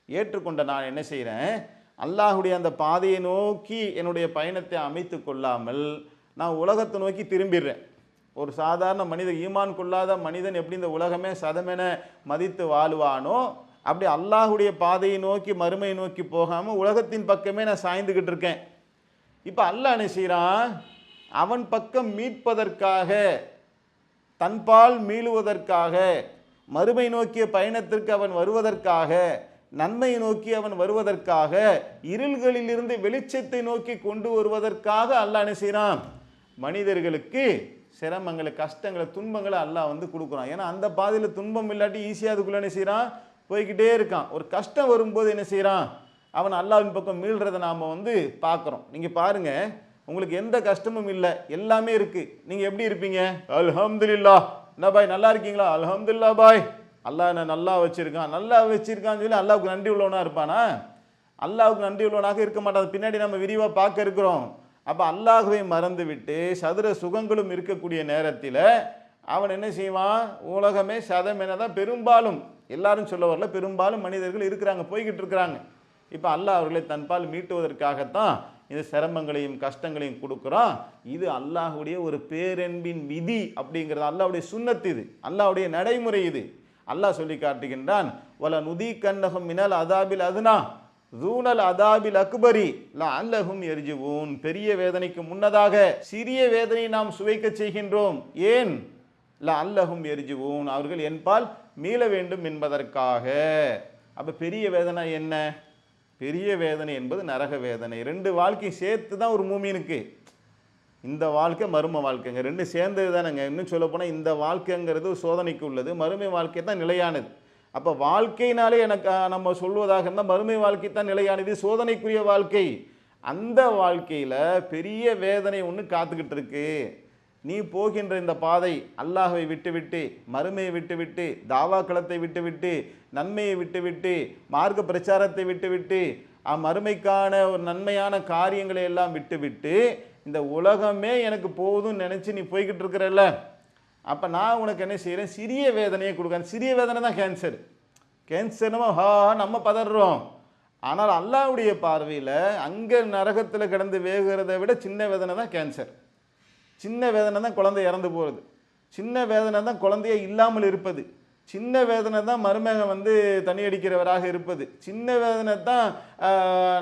ஏற்றுக்கொண்ட நான் என்ன செய்கிறேன், அல்லாஹுடைய அந்த பாதையை நோக்கி என்னுடைய பயணத்தை அமைத்து கொள்ளாமல் நான் உலகத்தை நோக்கி திரும்பிடுறேன். ஒரு சாதாரண மனிதன், ஈமான் கொள்ளாத மனிதன் எப்படி இந்த உலகமே சதமென மதித்து வாழ்வானோ, அப்படி அல்லாஹுடைய பாதையை நோக்கி மறுமையை நோக்கி போகாமல் உலகத்தின் பக்கமே நான் சாய்ந்துக்கிட்டு இருக்கேன். இப்போ அல்லாஹ் என்ன செய்கிறான், அவன் பக்கம் மீட்பதற்காக, தன்பால் மீளுவதற்காக, மறுமை நோக்கிய பயணத்திற்கு அவன் வருவதற்காக, நன்மை நோக்கி அவன் வருவதற்காக, இருள்களிலிருந்து வெளிச்சத்தை நோக்கி கொண்டு வருவதற்காக அல்லாஹ் என்ன செய்கிறான், மனிதர்களுக்கு சிரமங்களை கஷ்டங்களை துன்பங்களை அல்லாஹ் கொடுக்குறான். ஏன்னா அந்த பாதையில் துன்பம் இல்லாட்டி ஈஸியாக அதுக்குள்ளே என்ன செய்கிறான், போய்கிட்டே இருக்கான். ஒரு கஷ்டம் வரும்போது என்ன செய்கிறான், அவன் அல்லாஹ்வின் பக்கம் மீள்றதை நாம் பார்க்குறோம். நீங்கள் பாருங்கள், உங்களுக்கு எந்த கஷ்டமும் இல்லை, எல்லாமே இருக்குது, நீங்கள் எப்படி இருப்பீங்க, அல்ஹம்துலில்லாஹ், என்ன பாய் நல்லா இருக்கீங்களா, அல்ஹம்துலில்லாஹ் பாய், அல்லாஹ் என்ன நல்லா வச்சுருக்கான்னு சொல்லி அல்லாஹ்வுக்கு நன்றி உள்ளவனாக இருப்பானா? அல்லாஹ்வுக்கு நன்றி உள்ளவனாக இருக்க மாட்டான். பின்னாடி நம்ம விரிவாக பார்க்க இருக்கிறோம். அப்போ அல்லாஹ்வை மறந்து விட்டு சதுர சுகங்களும் இருக்கக்கூடிய நேரத்தில் அவன் என்ன செய்வான்? உலகமே சதம் என்னதான் பெரும்பாலும், எல்லாரும் சொல்ல வரல, பெரும்பாலும் மனிதர்கள் இருக்கிறாங்க, போய்கிட்டு இருக்கிறாங்க. இப்போ அல்லாஹ் அவர்களை தன்பால் மீட்டுவதற்காகத்தான் இந்த சிரமங்களையும் கஷ்டங்களையும் கொடுக்குறான். இது அல்லாஹ்வுடைய ஒரு பேரன்பின் விதி அப்படிங்கிறது, அல்லாஹ்வுடைய சுன்னத், இது அல்லாஹ்வுடைய நடைமுறை. இது அல்லாஹ் சொல்லி காட்டுகின்றான், வல நுதி கன்னகம் மினல் அதாபில் அதுனா தூனல் அதாபில் அக்பரி லஅல்லஹும் யர்ஜிவூன். பெரிய வேதனைக்கு முன்னதாக சிறிய வேதனையை நாம் சுவைக்க செய்கின்றோம். ஏன்? லஅல்லஹும் யர்ஜிவூன், அவர்கள் என்பால் மீள வேண்டும் என்பதற்காக. அப்ப பெரிய வேதனை என்ன? பெரிய வேதனை என்பது நரக வேதனை. ரெண்டு வாழ்க்கை சேர்த்து தான் ஒரு மூமினுக்கு. இந்த வாழ்க்கை மறுமை வாழ்க்கைங்க, ரெண்டு சேர்ந்தது தானேங்க. இன்னும் சொல்ல போனால் இந்த வாழ்க்கைங்கிறது சோதனைக்கு உள்ளது, மறுமை வாழ்க்கை தான் நிலையானது. அப்போ வாழ்க்கையினாலே எனக்கு நம்ம சொல்வதாக இருந்தால் மறுமை வாழ்க்கை தான் நிலையானது, சோதனைக்குரிய வாழ்க்கை. அந்த வாழ்க்கையில் பெரிய வேதனை ஒன்று காத்துக்கிட்டு இருக்கு. நீ போகின்ற இந்த பாதை அல்லாஹ்வை விட்டுவிட்டு, மறுமையை விட்டுவிட்டு, தாவா களத்தை விட்டுவிட்டு, நன்மையை விட்டுவிட்டு, மார்க்க பிரச்சாரத்தை விட்டுவிட்டு, மறுமைக்கான ஒரு நன்மையான காரியங்களை எல்லாம் விட்டுவிட்டு, இந்த உலகமே எனக்கு போதும்னு நினச்சி நீ போய்கிட்டு இருக்கிறல்ல, அப்போ நான் உனக்கு என்ன செய்கிறேன்? சிறிய வேதனையை கொடுக்குறேன். சிறிய வேதனை தான் கேன்சர். கேன்சர்னு நம்ம பதறோம். ஆனால் அல்லாஹ்வுடைய பார்வையில் அங்கே நரகத்தில் கிடந்து வேகிறத விட சின்ன வேதனை தான் கேன்சர். சின்ன வேதனை தான் குழந்தை இறந்து போகிறது. சின்ன வேதனை தான் குழந்தைய இல்லாமல் இருப்பது. சின்ன வேதனை தான் மருமகன் தண்ணி அடிக்கிறவராக இருப்பது. சின்ன வேதனை தான்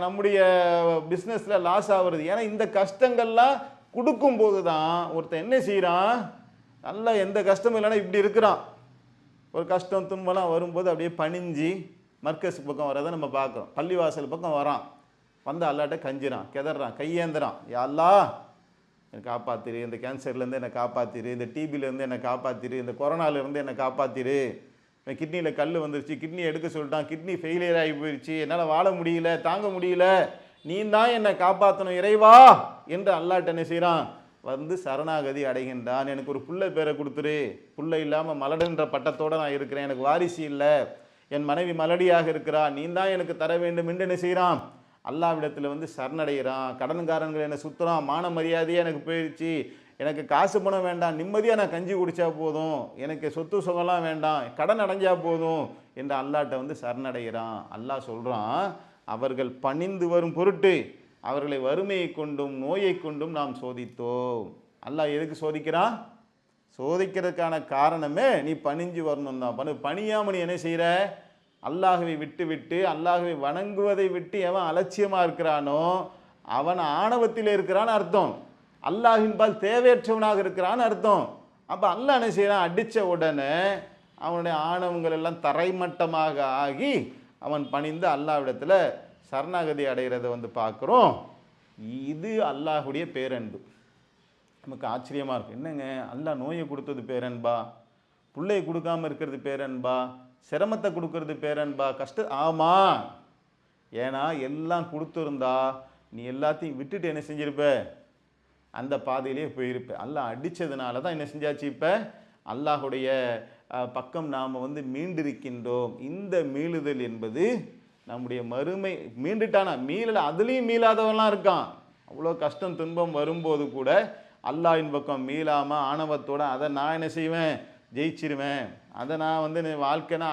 நம்முடைய பிஸ்னஸில் லாஸ் ஆகுறது. ஏன்னா இந்த கஷ்டங்கள்லாம் கொடுக்கும்போது தான் ஒருத்தன் என்ன செய்கிறான்? நல்லா எந்த கஷ்டமும் இல்லைன்னா இப்படி இருக்கிறான். ஒரு கஷ்டம் துன்பம்லாம் வரும்போது அப்படியே பணிஞ்சு மர்க்கஸ் பக்கம் வரதை நம்ம பார்க்குறோம். பள்ளிவாசல் பக்கம் வரான், வந்து அல்லாட்ட கஞ்சிறான், கிதறான், கையேந்துறான், யா அல்லாஹ் என்னை காப்பாற்றிரு, இந்த கேன்சர்லேருந்து என்னை காப்பாற்றிரு, இந்த டிபிலேருந்து என்னை காப்பாற்றிரு, இந்த கொரோனாலேருந்து என்னை காப்பாற்றிரு, என் கிட்னியில் கல் வந்துருச்சு, கிட்னி எடுக்க சொல்லிட்டான், கிட்னி ஃபெயிலியர் ஆகி போயிடுச்சு, என்னால் வாழ முடியல, தாங்க முடியல, நீ தான் என்னை காப்பாற்றணும் இறைவா என்று அல்லாட்ட என்ன செய்கிறான்? சரணாகதி அடைகின்றான். எனக்கு ஒரு புள்ள பேரை கொடுத்துரு, புள்ள இல்லாமல் மலடுன்ற பட்டத்தோடு நான் இருக்கிறேன், எனக்கு வாரிசு இல்லை, என் மனைவி மலடியாக இருக்கிறான், நீ தான் எனக்கு தர வேண்டும் என்று என்ன செய்கிறான்? அல்லாவிடத்தில் சரணடைகிறான். கடன்காரங்கள் என்னை சுற்றுறான், மான மரியாதையாக எனக்கு போயிடுச்சு, எனக்கு காசு பணம் வேண்டாம், நிம்மதியாக நான் கஞ்சி குடித்தா போதும், எனக்கு சொத்து சுகம்லாம் வேண்டாம், கடன் அடைஞ்சா போதும் என்று அல்லாட்ட சரணடைகிறான். அல்லாஹ் சொல்கிறான், அவர்கள் பணிந்து வரும் பொருட்டு அவர்களை வறுமையை கொண்டும் நோயை கொண்டும் நாம் சோதித்தோம். அல்லாஹ் எதுக்கு சோதிக்கிறான்? சோதிக்கிறதுக்கான காரணமே நீ பணிஞ்சு வரணும் தான். பணியாமல் நீ என்ன செய்கிற? அல்லாஹ்வை விட்டு விட்டு அல்லாஹ்வை வணங்குவதை விட்டு எவன் அலட்சியமாக இருக்கிறானோ அவன் ஆணவத்தில் இருக்கிறான்னு அர்த்தம். அல்லாஹின்பால் தேவையற்றவனாக இருக்கிறான்னு அர்த்தம். அப்போ அல்லாஹ் என்ன செய்கிறான்? அடித்த உடனே அவனுடைய ஆணவங்கள் எல்லாம் தரைமட்டமாக ஆகி அவன் பணிந்து அல்லாஹ்விடத்தில் சரணாகதி அடைகிறத பார்க்குறோம். இது அல்லாஹுடைய பேரன்பு. நமக்கு ஆச்சரியமாக இருக்கும். என்னங்க, அல்லாஹ் நோயை கொடுத்தது பேரன்பா, பிள்ளையை கொடுக்காமல் இருக்கிறது பேரன்பா, சிரமத்தை கொடுக்கறது பேரன்பா, ஆமாம். ஏன்னா எல்லாம் கொடுத்துருந்தா நீ எல்லாத்தையும் விட்டுட்டு என்ன செஞ்சிருப்ப? அந்த பாதையிலே போயிருப்ப. அல்லாஹ் அடித்ததுனால தான் என்ன செஞ்சாச்சு? இப்போ அல்லாஹுடைய பக்கம் நாம் மீண்டிருக்கின்றோம். இந்த மீளுதல் என்பது நம்முடைய மறுமை. மீண்டுட்டானா மீளல, அதுலேயும் மீளாதவன்லாம் இருக்கான். அவ்வளோ கஷ்டம் துன்பம் வரும்போது கூட அல்லாஹ்வின் பக்கம் மீளாமல் ஆணவத்தோடு அதை நான் என்ன செய்வேன்? ஜெயிச்சிருவேன். அதை நான் வாழ்க்கைனா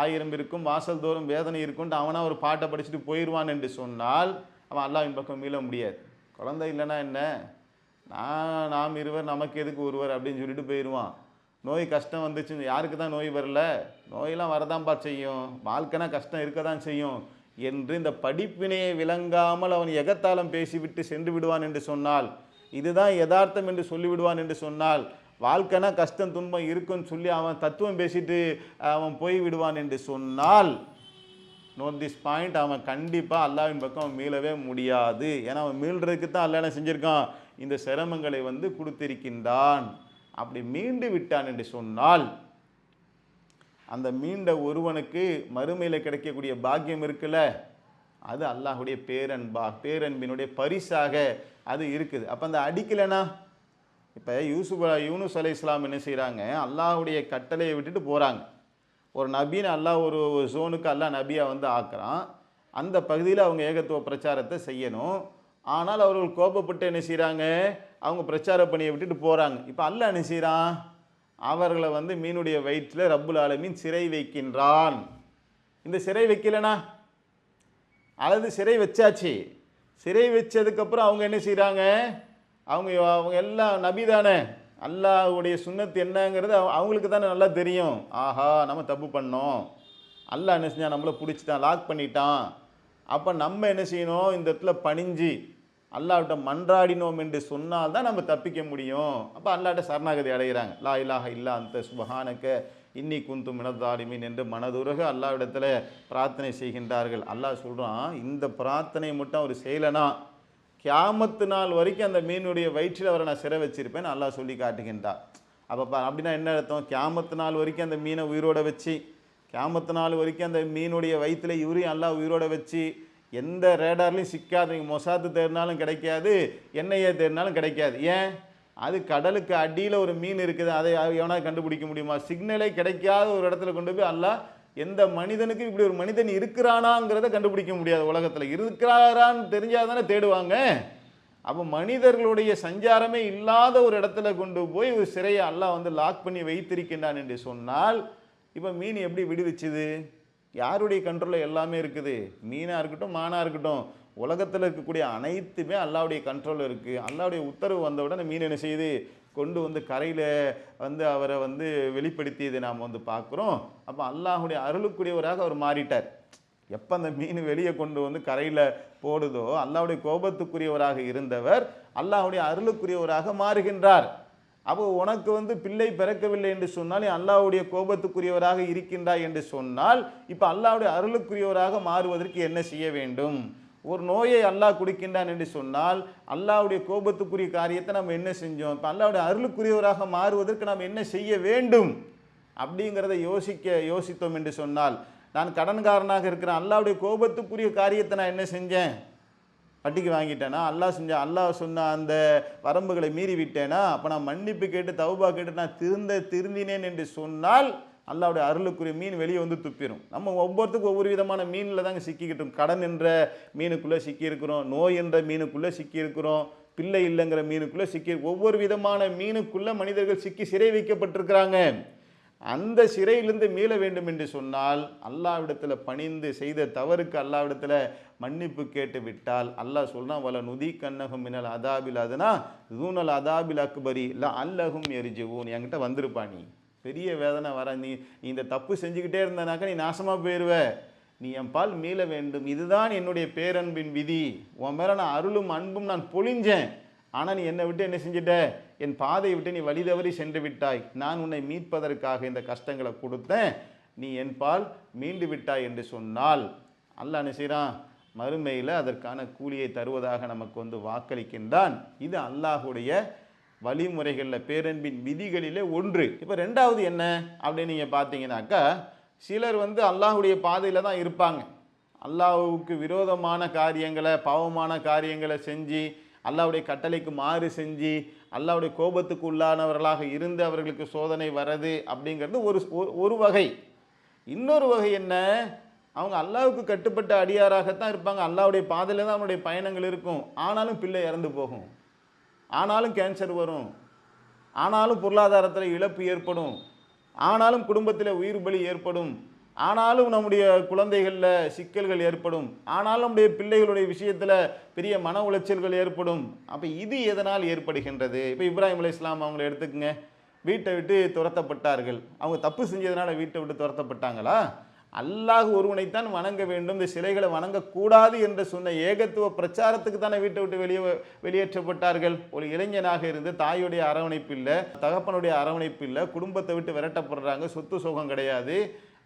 ஆயிரம் இருக்கும், வாசல் தோறும் வேதனை இருக்கும்ட்டு அவனா ஒரு பாட்டை படிச்சுட்டு போயிடுவான் என்று சொன்னால் அவன் அல்லாஹ்வின் பக்கம் மீள முடியாது. குழந்தை இல்லைன்னா என்ன, நாம் இருவர் நமக்கு எதுக்கு ஒருவர் அப்படின்னு சொல்லிட்டு போயிடுவான். நோய் கஷ்டம் வந்துச்சு, யாருக்கு தான் நோய் வரல? நோயெல்லாம் வரதான்பா செய்யும், வாழ்க்கைனா கஷ்டம் இருக்க தான் செய்யும் என்று இந்த படிப்பினையை விளங்காமல் அவன் எகத்தாளம் பேசிவிட்டு சென்று விடுவான் என்று சொன்னால், இதுதான் யதார்த்தம் என்று சொல்லிவிடுவான் என்று சொன்னால், வாழ்க்கைனா கஷ்டம் துன்பம் இருக்குன்னு சொல்லி அவன் தத்துவம் பேசிட்டு அவன் போய் விடுவான் என்று சொன்னால், நோட் திஸ் பாயிண்ட், அவன் கண்டிப்பாக அல்லாஹ்வின் பக்கம் மீளவே முடியாது. ஏன்னா அவன் மீள்றதுக்கு தான் அல்லாஹ் என்ன செஞ்சுருக்கான்? இந்த சிரமங்களை கொடுத்திருக்கின்றான். அப்படி மீண்டு விட்டான் என்று சொன்னால் அந்த மீண்ட ஒருவனுக்கு மறுமையில் கிடைக்கக்கூடிய பாக்கியம் இருக்குல்ல, அது அல்லாஹுடைய பேரன்பினுடைய பரிசாக அது இருக்குது. அப்போ அந்த அடிக்கலைன்னா, இப்போ யூனுஸ் அலைஹிஸ்ஸலாம் என்ன செய்கிறாங்க? அல்லாஹுடைய கட்டளையை விட்டுட்டு போகிறாங்க. ஒரு நபின்னு அல்லாஹ் ஒரு ஜோனுக்கு அல்லாஹ் நபியாக ஆக்குறான். அந்த பகுதியில் அவங்க ஏகத்துவ பிரச்சாரத்தை செய்யணும். ஆனால் அவர்கள் கோபப்பட்டு என்ன செய்கிறாங்க, அவங்க பிரச்சார பணியை விட்டுட்டு போகிறாங்க. இப்போ அல்லாஹ் என்ன செய்கிறான், அவர்களை வந்து மீனுடைய வயிற்றில் ரப்புல் ஆலமீன் சிறை வைக்கின்றான். இந்த சிறை வைக்கலனா, அல்லது சிறை வச்சாச்சு, சிறை வச்சதுக்கப்புறம் அவங்க என்ன செய்கிறாங்க, அவங்க அவங்க எல்லாம் நபி தானே, அல்லாஹ்வுடைய சுன்னத் என்னங்கிறது அவங்களுக்கு தானே நல்லா தெரியும். ஆஹா நம்ம தப்பு பண்ணோம், அல்லாஹ் என்ன செஞ்சான், நம்மளை பிடிச்சிட்டான், லாக் பண்ணிட்டான். அப்போ நம்ம என்ன செய்யணும், இந்த இடத்துல பணிஞ்சு அல்லாஹ்விட்ட மன்றாடினோம் என்று சொன்னால் தான் நம்ம தப்பிக்க முடியும். அப்போ அல்லாஹ்ட்ட சரணாகதி அடைகிறாங்க. லா இலாஹ இல்லா அந்த சுபஹானக இன்னி குந்து மினத்தாலிமீன் என்று மனதுருக அல்லாஹ்விடத்தில் பிரார்த்தனை செய்கின்றார்கள். அல்லாஹ் சொல்கிறான், இந்த பிரார்த்தனை மட்டும் அவர் செய்யலைனா கியாமத்து நாள் வரைக்கும் அந்த மீனுடைய வயிற்றில் அவரை நான் சிறை வச்சிருப்பேன் அல்லாஹ் சொல்லி காட்டுகின்றார். அப்போ அப்படின்னா என்ன அர்த்தம், கியாமத்து நாள் வரைக்கும் அந்த மீனை உயிரோட வச்சு, கியாமத்து நாள் வரைக்கும் அந்த மீனுடைய வயிற்றில் இவரையும் அல்லாஹ் உயிரோட வச்சு, எந்த ரேடார்லையும் சிக்காது, நீங்கள் மொசாத்து தேடினாலும் கிடைக்காது, எண்ணெயை தேடினாலும் கிடைக்காது. ஏன், அது கடலுக்கு அடியில் ஒரு மீன் இருக்குது, அதை எவனா கண்டுபிடிக்க முடியுமா? சிக்னலே கிடைக்காத ஒரு இடத்துல கொண்டு போய் அல்லாஹ் எந்த மனிதனுக்கு இப்படி ஒரு மனிதன் இருக்கிறானாங்கிறத கண்டுபிடிக்க முடியாது. உலகத்தில் இருக்கிறாரான்னு தெரிஞ்சால் தானே தேடுவாங்க. அப்போ மனிதர்களுடைய சஞ்சாரமே இல்லாத ஒரு இடத்துல கொண்டு போய் ஒரு சிறையை அல்லாஹ் வந்து லாக் பண்ணி வைத்திருக்கின்றான் என்று சொன்னால், இப்போ மீன் எப்படி விடுவிச்சுது? யாருடைய கண்ட்ரோலில் எல்லாமே இருக்குது. மீனாக இருக்கட்டும், மானாக இருக்கட்டும், உலகத்தில் இருக்கக்கூடிய அனைத்துமே அல்லாஹ்வுடைய கண்ட்ரோலில் இருக்குது. அல்லாஹ்வுடைய உத்தரவு வந்தவுடனே மீன் என்ன செய்யுது, கொண்டு வந்து கரையில் வந்து அவரை வந்து வெளிப்படுத்தியதை நாம் வந்து பார்க்குறோம். அப்போ அல்லாஹ்வுடைய அருளுக்குரியவராக அவர் மாறிட்டார். எப்போ அந்த மீன் வெளியே கொண்டு வந்து கரையில் போடுதோ, அல்லாஹ்வுடைய கோபத்துக்குரியவராக இருந்தவர் அல்லாஹ்வுடைய அருளுக்குரியவராக மாறுகின்றார். அப்போ உனக்கு வந்து பிள்ளை பிறக்கவில்லை என்று சொன்னால், நீ அல்லாஹ்வுடைய கோபத்துக்குரியவராக இருக்கின்றாய் என்று சொன்னால், இப்போ அல்லாஹ்வுடைய அருளுக்குரியவராக மாறுவதற்கு என்ன செய்ய வேண்டும்? ஒரு நோயை அல்லாஹ் கொடுக்கின்றான் என்று சொன்னால், அல்லாஹ்வுடைய கோபத்துக்குரிய காரியத்தை நம்ம என்ன செஞ்சோம்? இப்போ அல்லாஹ்வுடைய அருளுக்குரியவராக மாறுவதற்கு நாம் என்ன செய்ய வேண்டும் அப்படிங்கிறத யோசித்தோம் என்று சொன்னால், நான் கடன்காரனாக இருக்கிறேன், அல்லாஹ்வுடைய கோபத்துக்குரிய காரியத்தை நான் என்ன செஞ்சேன்? வட்டிக்கு வாங்கிட்டேனா? அல்லாஹ் சொன்ன அந்த வரம்புகளை மீறி விட்டேனா? அப்போ நான் மன்னிப்பு கேட்டு தௌபா கேட்டு நான் திருந்தினேன் என்று சொன்னால், அல்லாஹ்வுடைய அருளுக்குரிய மீன் வெளியே வந்து துப்பிடும். நம்ம ஒவ்வொருத்துக்கும் ஒவ்வொரு விதமான மீனில் தாங்க சிக்கிக்கிட்டோம். கடன் என்ற மீனுக்குள்ளே சிக்கியிருக்கிறோம், நோய் என்ற மீனுக்குள்ளே சிக்கியிருக்கிறோம், பிள்ளை இல்லைங்கிற மீனுக்குள்ளே ஒவ்வொரு விதமான மீனுக்குள்ளே மனிதர்கள் சிக்கி சிறை வைக்கப்பட்டிருக்கிறாங்க. அந்த சிறையிலிருந்து மீள வேண்டும் என்று சொன்னால், அல்லாஹ்விடத்தில் பணிந்து செய்த தவறுக்கு அல்லாஹ்விடத்தில் மன்னிப்பு கேட்டு விட்டால், அல்லாஹ் சொல்றான், வல நுதி கன்னகும் மினல் அதாபில் அதுனா தூனல் அதாபில் அக்பரி ல அல்லஹும் எரிஜுவூன். என்கிட்ட வந்திருப்பா, நீ பெரிய வேதனை வர, நீ இந்த தப்பு செஞ்சுக்கிட்டே இருந்தனாக்கா நீ நாசமாக போயிடுவ, நீ என் பால் மீள வேண்டும், இதுதான் என்னுடைய பேரன்பின் விதி, உன் மேலே நான் அருளும் அன்பும் நான் பொழிஞ்சேன், ஆனால் நீ என்னை விட்டு என்ன செஞ்சிட்ட, என் பாதையை விட்டு நீ வழி தவறி சென்று விட்டாய், நான் உன்னை மீட்பதற்காக இந்த கஷ்டங்களை கொடுத்தேன், நீ என் பால் மீண்டு விட்டாய் என்று சொன்னால், அல்லாஹ் என்ன செய்கிறான், மறுமையில் அதற்கான கூலியை தருவதாக நமக்கு வந்து வாக்களிக்கின்றான். இது அல்லாஹுடைய வழிமுறைகளில் பேரன்பின் விதிகளிலே ஒன்று. இப்போ ரெண்டாவது என்ன அப்படின்னு நீங்கள் பார்த்தீங்கன்னாக்கா, சிலர் வந்து அல்லாஹுடைய பாதையில் தான் இருப்பாங்க, அல்லாஹுக்கு விரோதமான காரியங்களை பாவமான காரியங்களை செஞ்சு அல்லாஹ்வுடைய கட்டளைக்கு மாறு செஞ்சு அல்லாஹ்வுடைய கோபத்துக்கு உள்ளானவர்களாக இருந்து அவர்களுக்கு சோதனை வர்றது அப்படிங்கிறது ஒரு வகை. இன்னொரு வகை என்ன, அவங்க அல்லாஹ்வுக்கு கட்டுப்பட்ட அடியாராகத்தான் இருப்பாங்க, அல்லாஹ்வுடைய பாதையில் தான் அவனுடைய பயணங்கள் இருக்கும், ஆனாலும் பிள்ளை இறந்து போகும், ஆனாலும் கேன்சர் வரும், ஆனாலும் பொருளாதாரத்தில் இழப்பு ஏற்படும், ஆனாலும் குடும்பத்தில் உயிர் பலி ஏற்படும், ஆனாலும் நம்முடைய குழந்தைகளில் சிக்கல்கள் ஏற்படும், ஆனாலும் நம்முடைய பிள்ளைகளுடைய விஷயத்தில் பெரிய மன உளைச்சல்கள் ஏற்படும். அப்போ இது எதனால் ஏற்படுகின்றது? இப்போ இப்ராஹிம் அலைஹிஸ்ஸலாம் அவங்கள எடுத்துக்கங்க, வீட்டை விட்டு துரத்தப்பட்டார்கள், அவங்க தப்பு செஞ்சதுனால வீட்டை விட்டு துரத்தப்பட்டாங்களா? அல்லாஹ் ஒருவனைத்தான் வணங்க வேண்டும், இந்த சிலைகளை வணங்கக்கூடாது என்று சொன்ன ஏகத்துவ பிரச்சாரத்துக்கு தானே வீட்டை விட்டு வெளியேற்றப்பட்டார்கள். ஒரு இளைஞனாக இருந்து தாயுடைய அரவணைப்பு இல்லை, தகப்பனுடைய அரவணைப்பு இல்லை, குடும்பத்தை விட்டு விரட்டப்படுறாங்க, சொத்து சோகம் கிடையாது.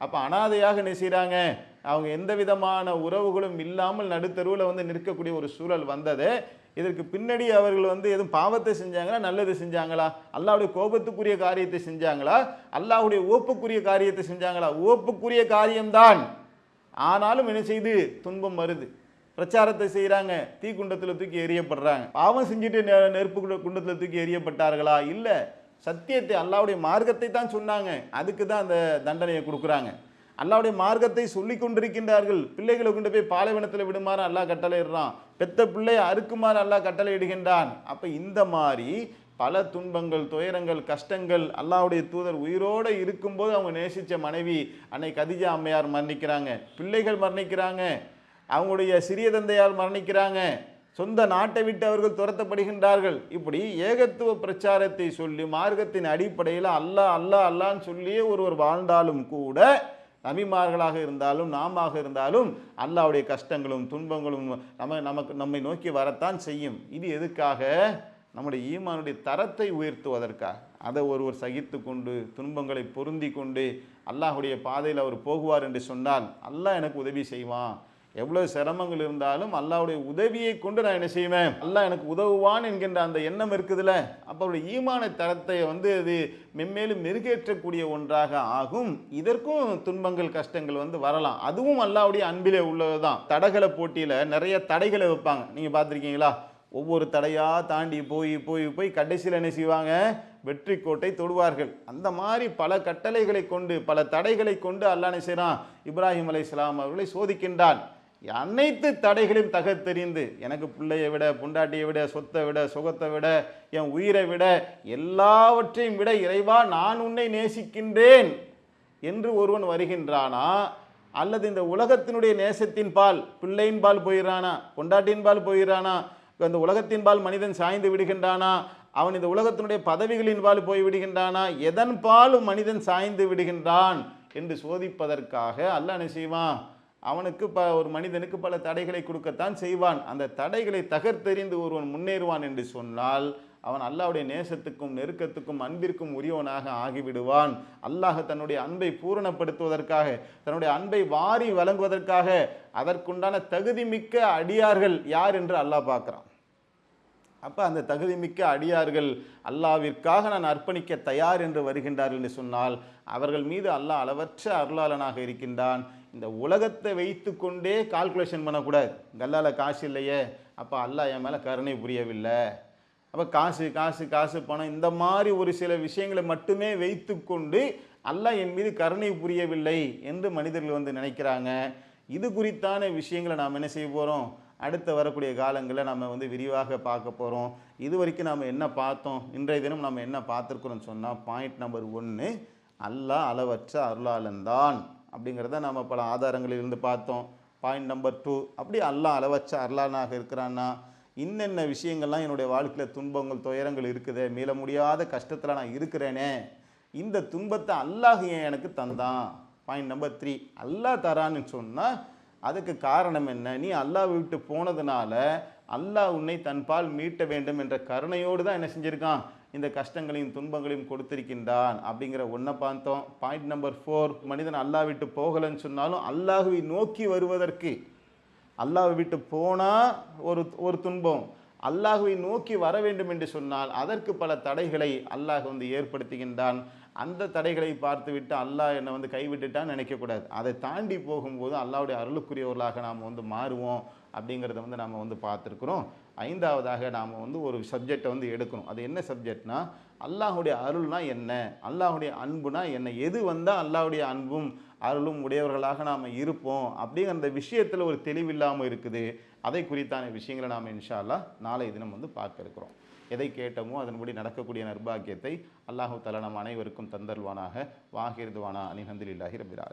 அப்போ அனாதையாக என்ன செய்கிறாங்க, அவங்க எந்த விதமான உறவுகளும் இல்லாமல் நடுத்தருவில் வந்து நிற்கக்கூடிய ஒரு சூழல் வந்தது. இதற்கு பின்னாடி அவர்கள் வந்து எதுவும் பாவத்தை செஞ்சாங்களா, நல்லது செஞ்சாங்களா, அல்லாஹ்வுடைய கோபத்துக்குரிய காரியத்தை செஞ்சாங்களா, அல்லாஹ்வுடைய ஓப்புக்குரிய காரியத்தை செஞ்சாங்களா? ஓப்புக்குரிய காரியம்தான், ஆனாலும் என்ன செய்து துன்பம் வருது. பிரச்சாரத்தை செய்கிறாங்க, தீ குண்டத்தில் தூக்கி எறியப்படுறாங்க. பாவம் செஞ்சுட்டு நெருப்பு குண்டத்தில் தூக்கி எறியப்பட்டார்களா? இல்லை, சத்தியத்தை அல்லாஹ்வுடைய மார்க்கத்தை தான் சொன்னாங்க, அதுக்கு தான் அந்த தண்டனையை கொடுக்குறாங்க. அல்லாஹ்வுடைய மார்க்கத்தை சொல்லி கொண்டிருக்கின்றார்கள். பிள்ளைகளை கொண்டு போய் பாலைவனத்தில் விடுமாறு அல்லாஹ் கட்டளையிடுறான். பெத்த பிள்ளையை அறுக்குமாறு அல்லாஹ் கட்டளையிடுகின்றான். அப்ப இந்த மாதிரி பல துன்பங்கள், துயரங்கள், கஷ்டங்கள், அல்லாஹ்வுடைய தூதர் உயிரோடு இருக்கும்போது அவங்க நேசித்த மனைவி அன்னை கதிஜா அம்மையார் மரணிக்கிறாங்க, பிள்ளைகள் மரணிக்கிறாங்க, அவங்களுடைய சிறிய தந்தையார் மரணிக்கிறாங்க, சொந்த நாட்டை விட்டு அவர்கள் துரத்தப்படுகின்றார்கள். இப்படி ஏகத்துவ பிரச்சாரத்தை சொல்லி மார்க்கத்தின் அடிப்படையில் அல்லாஹ் அல்லாஹ் அல்லான்னு சொல்லியே ஒருவர் வாழ்ந்தாலும் கூட, நபிமார்களாக இருந்தாலும் நாமாக இருந்தாலும் அல்லாஹ்வுடைய கஷ்டங்களும் துன்பங்களும் நம்மை நோக்கி வரத்தான் செய்யும். இது எதுக்காக? நம்முடைய ஈமானுடைய தரத்தை உயர்த்துவதற்காக. அதை ஒருவர் சகித்து கொண்டு துன்பங்களை பொருந்தி கொண்டு அல்லாஹ்வுடைய பாதையில் அவர் போகுவார் என்று சொன்னால் அல்லாஹ் எனக்கு உதவி செய்வான். எவ்வளவு சிரமங்கள் இருந்தாலும் அல்லாஹ்வுடைய உதவியை கொண்டு நான் என்ன செய்வேன், அல்லாஹ் எனக்கு உதவுவான் என்கின்ற அந்த எண்ணம் இருக்குதுல்ல, அப்போ அவருடைய ஈமான தரத்தை அது மென்மேலும் மெருகேற்றக்கூடிய ஒன்றாக ஆகும். இதற்கும் துன்பங்கள் கஷ்டங்கள் வரலாம். அதுவும் அல்லாஹ்வுடைய அன்பிலே உள்ளது தான். தடகள போட்டியில் நிறைய தடைகளை வைப்பாங்க, நீங்கள் பார்த்துருக்கீங்களா? ஒவ்வொரு தடையாக தாண்டி போய் போய் போய் கடைசியில் என்ன செய்வாங்க, வெற்றி கோட்டை தொடுவார்கள். அந்த மாதிரி பல கட்டளைகளை கொண்டு பல தடைகளை கொண்டு அல்லாஹ் என்ன செய்கிறான், இப்ராஹிம் அலைஹிஸ்ஸலாம் அவர்களை சோதிக்கின்றான். அனைத்து தடைகளையும் தகர்த்தெறிந்து, எனக்கு பிள்ளையை விட, பொண்டாட்டியை விட, சொத்தை விட, சுகத்தை விட, என் உயிரை விட, எல்லாவற்றையும் விட இறைவா நான் உன்னை நேசிக்கின்றேன் என்று ஒருவன் வருகின்றானா, அல்லது இந்த உலகத்தினுடைய நேசத்தின் பால், பிள்ளையின் பால் போயிடறானா, பொண்டாட்டியின் பால் போயிடறானா, இந்த உலகத்தின் பால் மனிதன் சாய்ந்து விடுகின்றானா, அவன் இந்த உலகத்தினுடைய பதவிகளின் பால் போய் விடுகின்றானா, எதன் பாலும் மனிதன் சாய்ந்து விடுகின்றான் என்று சோதிப்பதற்காக அல்லாஹ் என்ன செய்வான், அவனுக்கு ஒரு மனிதனுக்கு பல தடைகளை கொடுக்கத்தான் செய்வான். அந்த தடைகளை தகர்த்தெறிந்து ஒருவன் முன்னேறுவான் என்று சொன்னால் அவன் அல்லாஹ்வுடைய நேசத்துக்கும் நெருக்கத்துக்கும் அன்பிற்கும் உரியவனாக ஆகிவிடுவான். அல்லாஹ் தன்னுடைய அன்பை பூரணப்படுத்துவதற்காக, தன்னுடைய அன்பை வாரி வழங்குவதற்காக அதற்குண்டான தகுதி மிக்க அடியார்கள் யார் என்று அல்லாஹ் பார்க்குறான். அப்போ அந்த தகுதி மிக்க அடியார்கள் அல்லாஹ்விற்காக நான் அர்ப்பணிக்க தயார் என்று வருகின்றார்கள் என்று சொன்னால் அவர்கள் மீது அல்லாஹ் அளவற்ற அருளாளனாக இருக்கின்றான். இந்த உலகத்தை வைத்து கொண்டே கால்குலேஷன் பண்ணக்கூடாது. கல்லால காசு இல்லையே, அப்போ அல்லாஹ் என் மேலே கருணை புரியவில்லை, அப்போ காசு காசு காசு பணம் இந்த மாதிரி ஒரு சில விஷயங்களை மட்டுமே வைத்து கொண்டு அல்லாஹ் என் மீது கருணை புரியவில்லை என்று மனிதர்கள் நினைக்கிறாங்க. இது குறித்தான விஷயங்களை நாம் என்ன செய்ய போகிறோம், அடுத்த வரக்கூடிய காலங்களில் நம்ம விரிவாக பார்க்க போகிறோம். இது வரைக்கும் நாம் என்ன பார்த்தோம், இன்றைய தினம் நம்ம என்ன பார்த்துருக்குறோன்னு சொன்னால், பாயிண்ட் நம்பர் 1, அல்லாஹ் அளவற்ற அருளாளன்தான் அப்படிங்கிறத நம்ம பல ஆதாரங்களிலிருந்து பார்த்தோம். பாயிண்ட் நம்பர் 2, அப்படி அல்லாஹ் அளவற்ற அருளாளனாக இருக்கிறான்னா இன்னென்ன விஷயங்கள்லாம் என்னுடைய வாழ்க்கையில் துன்பங்கள் துயரங்கள் இருக்குது, மீள முடியாத கஷ்டத்தில் நான் இருக்கிறேனே, இந்த துன்பத்தை அல்லாஹ் ஏன் எனக்கு தந்தான். பாயிண்ட் நம்பர் 3, அல்லாஹ் தரான்னு சொன்னால் அதுக்கு காரணம் என்ன, நீ அல்லாஹ் விட்டு போனதுனால அல்லாஹ் உன்னை தன்பால் மீட்ட வேண்டும் என்ற கருணையோடு தான் என்ன செஞ்சிருக்கான், இந்த கஷ்டங்களையும் துன்பங்களையும் கொடுத்திருக்கின்றான் அப்படிங்கிற ஒன்றை பார்த்தோம். பாயிண்ட் நம்பர் 4, மனிதன் அல்லாஹ் விட்டு போகலன்னு சொன்னாலும் அல்லாஹுவை நோக்கி வருவதற்கு, அல்லாஹ் விட்டு போனால் ஒரு துன்பம், அல்லாஹுவை நோக்கி வர வேண்டும் என்று சொன்னால் அதற்கு பல தடைகளை அல்லாஹ் ஏற்படுத்துகின்றான். அந்த தடைகளை பார்த்து விட்டு அல்லாஹ் என்னை கைவிட்டுட்டான்னு நினைக்கக்கூடாது. அதை தாண்டி போகும்போது அல்லாஹ்வுடைய அருளுக்குரியவர்களாக நாம் மாறுவோம் அப்படிங்கிறத நாம் பார்த்துருக்குறோம். 5வதாக நாம் ஒரு சப்ஜெக்டை எடுக்கணும். அது என்ன சப்ஜெக்ட்னா, அல்லாஹ்வுடைய அருள்னா என்ன, அல்லாஹ்வுடைய அன்புனா என்ன, எது வந்தால் அல்லாஹ்வுடைய அன்பும் அருளும் உடையவர்களாக நாம் இருப்போம் அப்படிங்கிற அந்த விஷயத்தில் ஒரு தெளிவில்லாமல் இருக்குது. அதை குறித்தான விஷயங்களை நாம் இன்ஷா அல்லாஹ் நாளைய தினம் பார்க்க இருக்கிறோம். எதை கேட்டோமோ அதன்படி நடக்கக்கூடிய நற்பாக்கியத்தை அல்லாஹு தஆலா நம் அனைவருக்கும் தந்தருவானாக. வாஹிர்துவானா அல்ஹம்துலில்லாஹி ரப்பில் ஆலமீன்.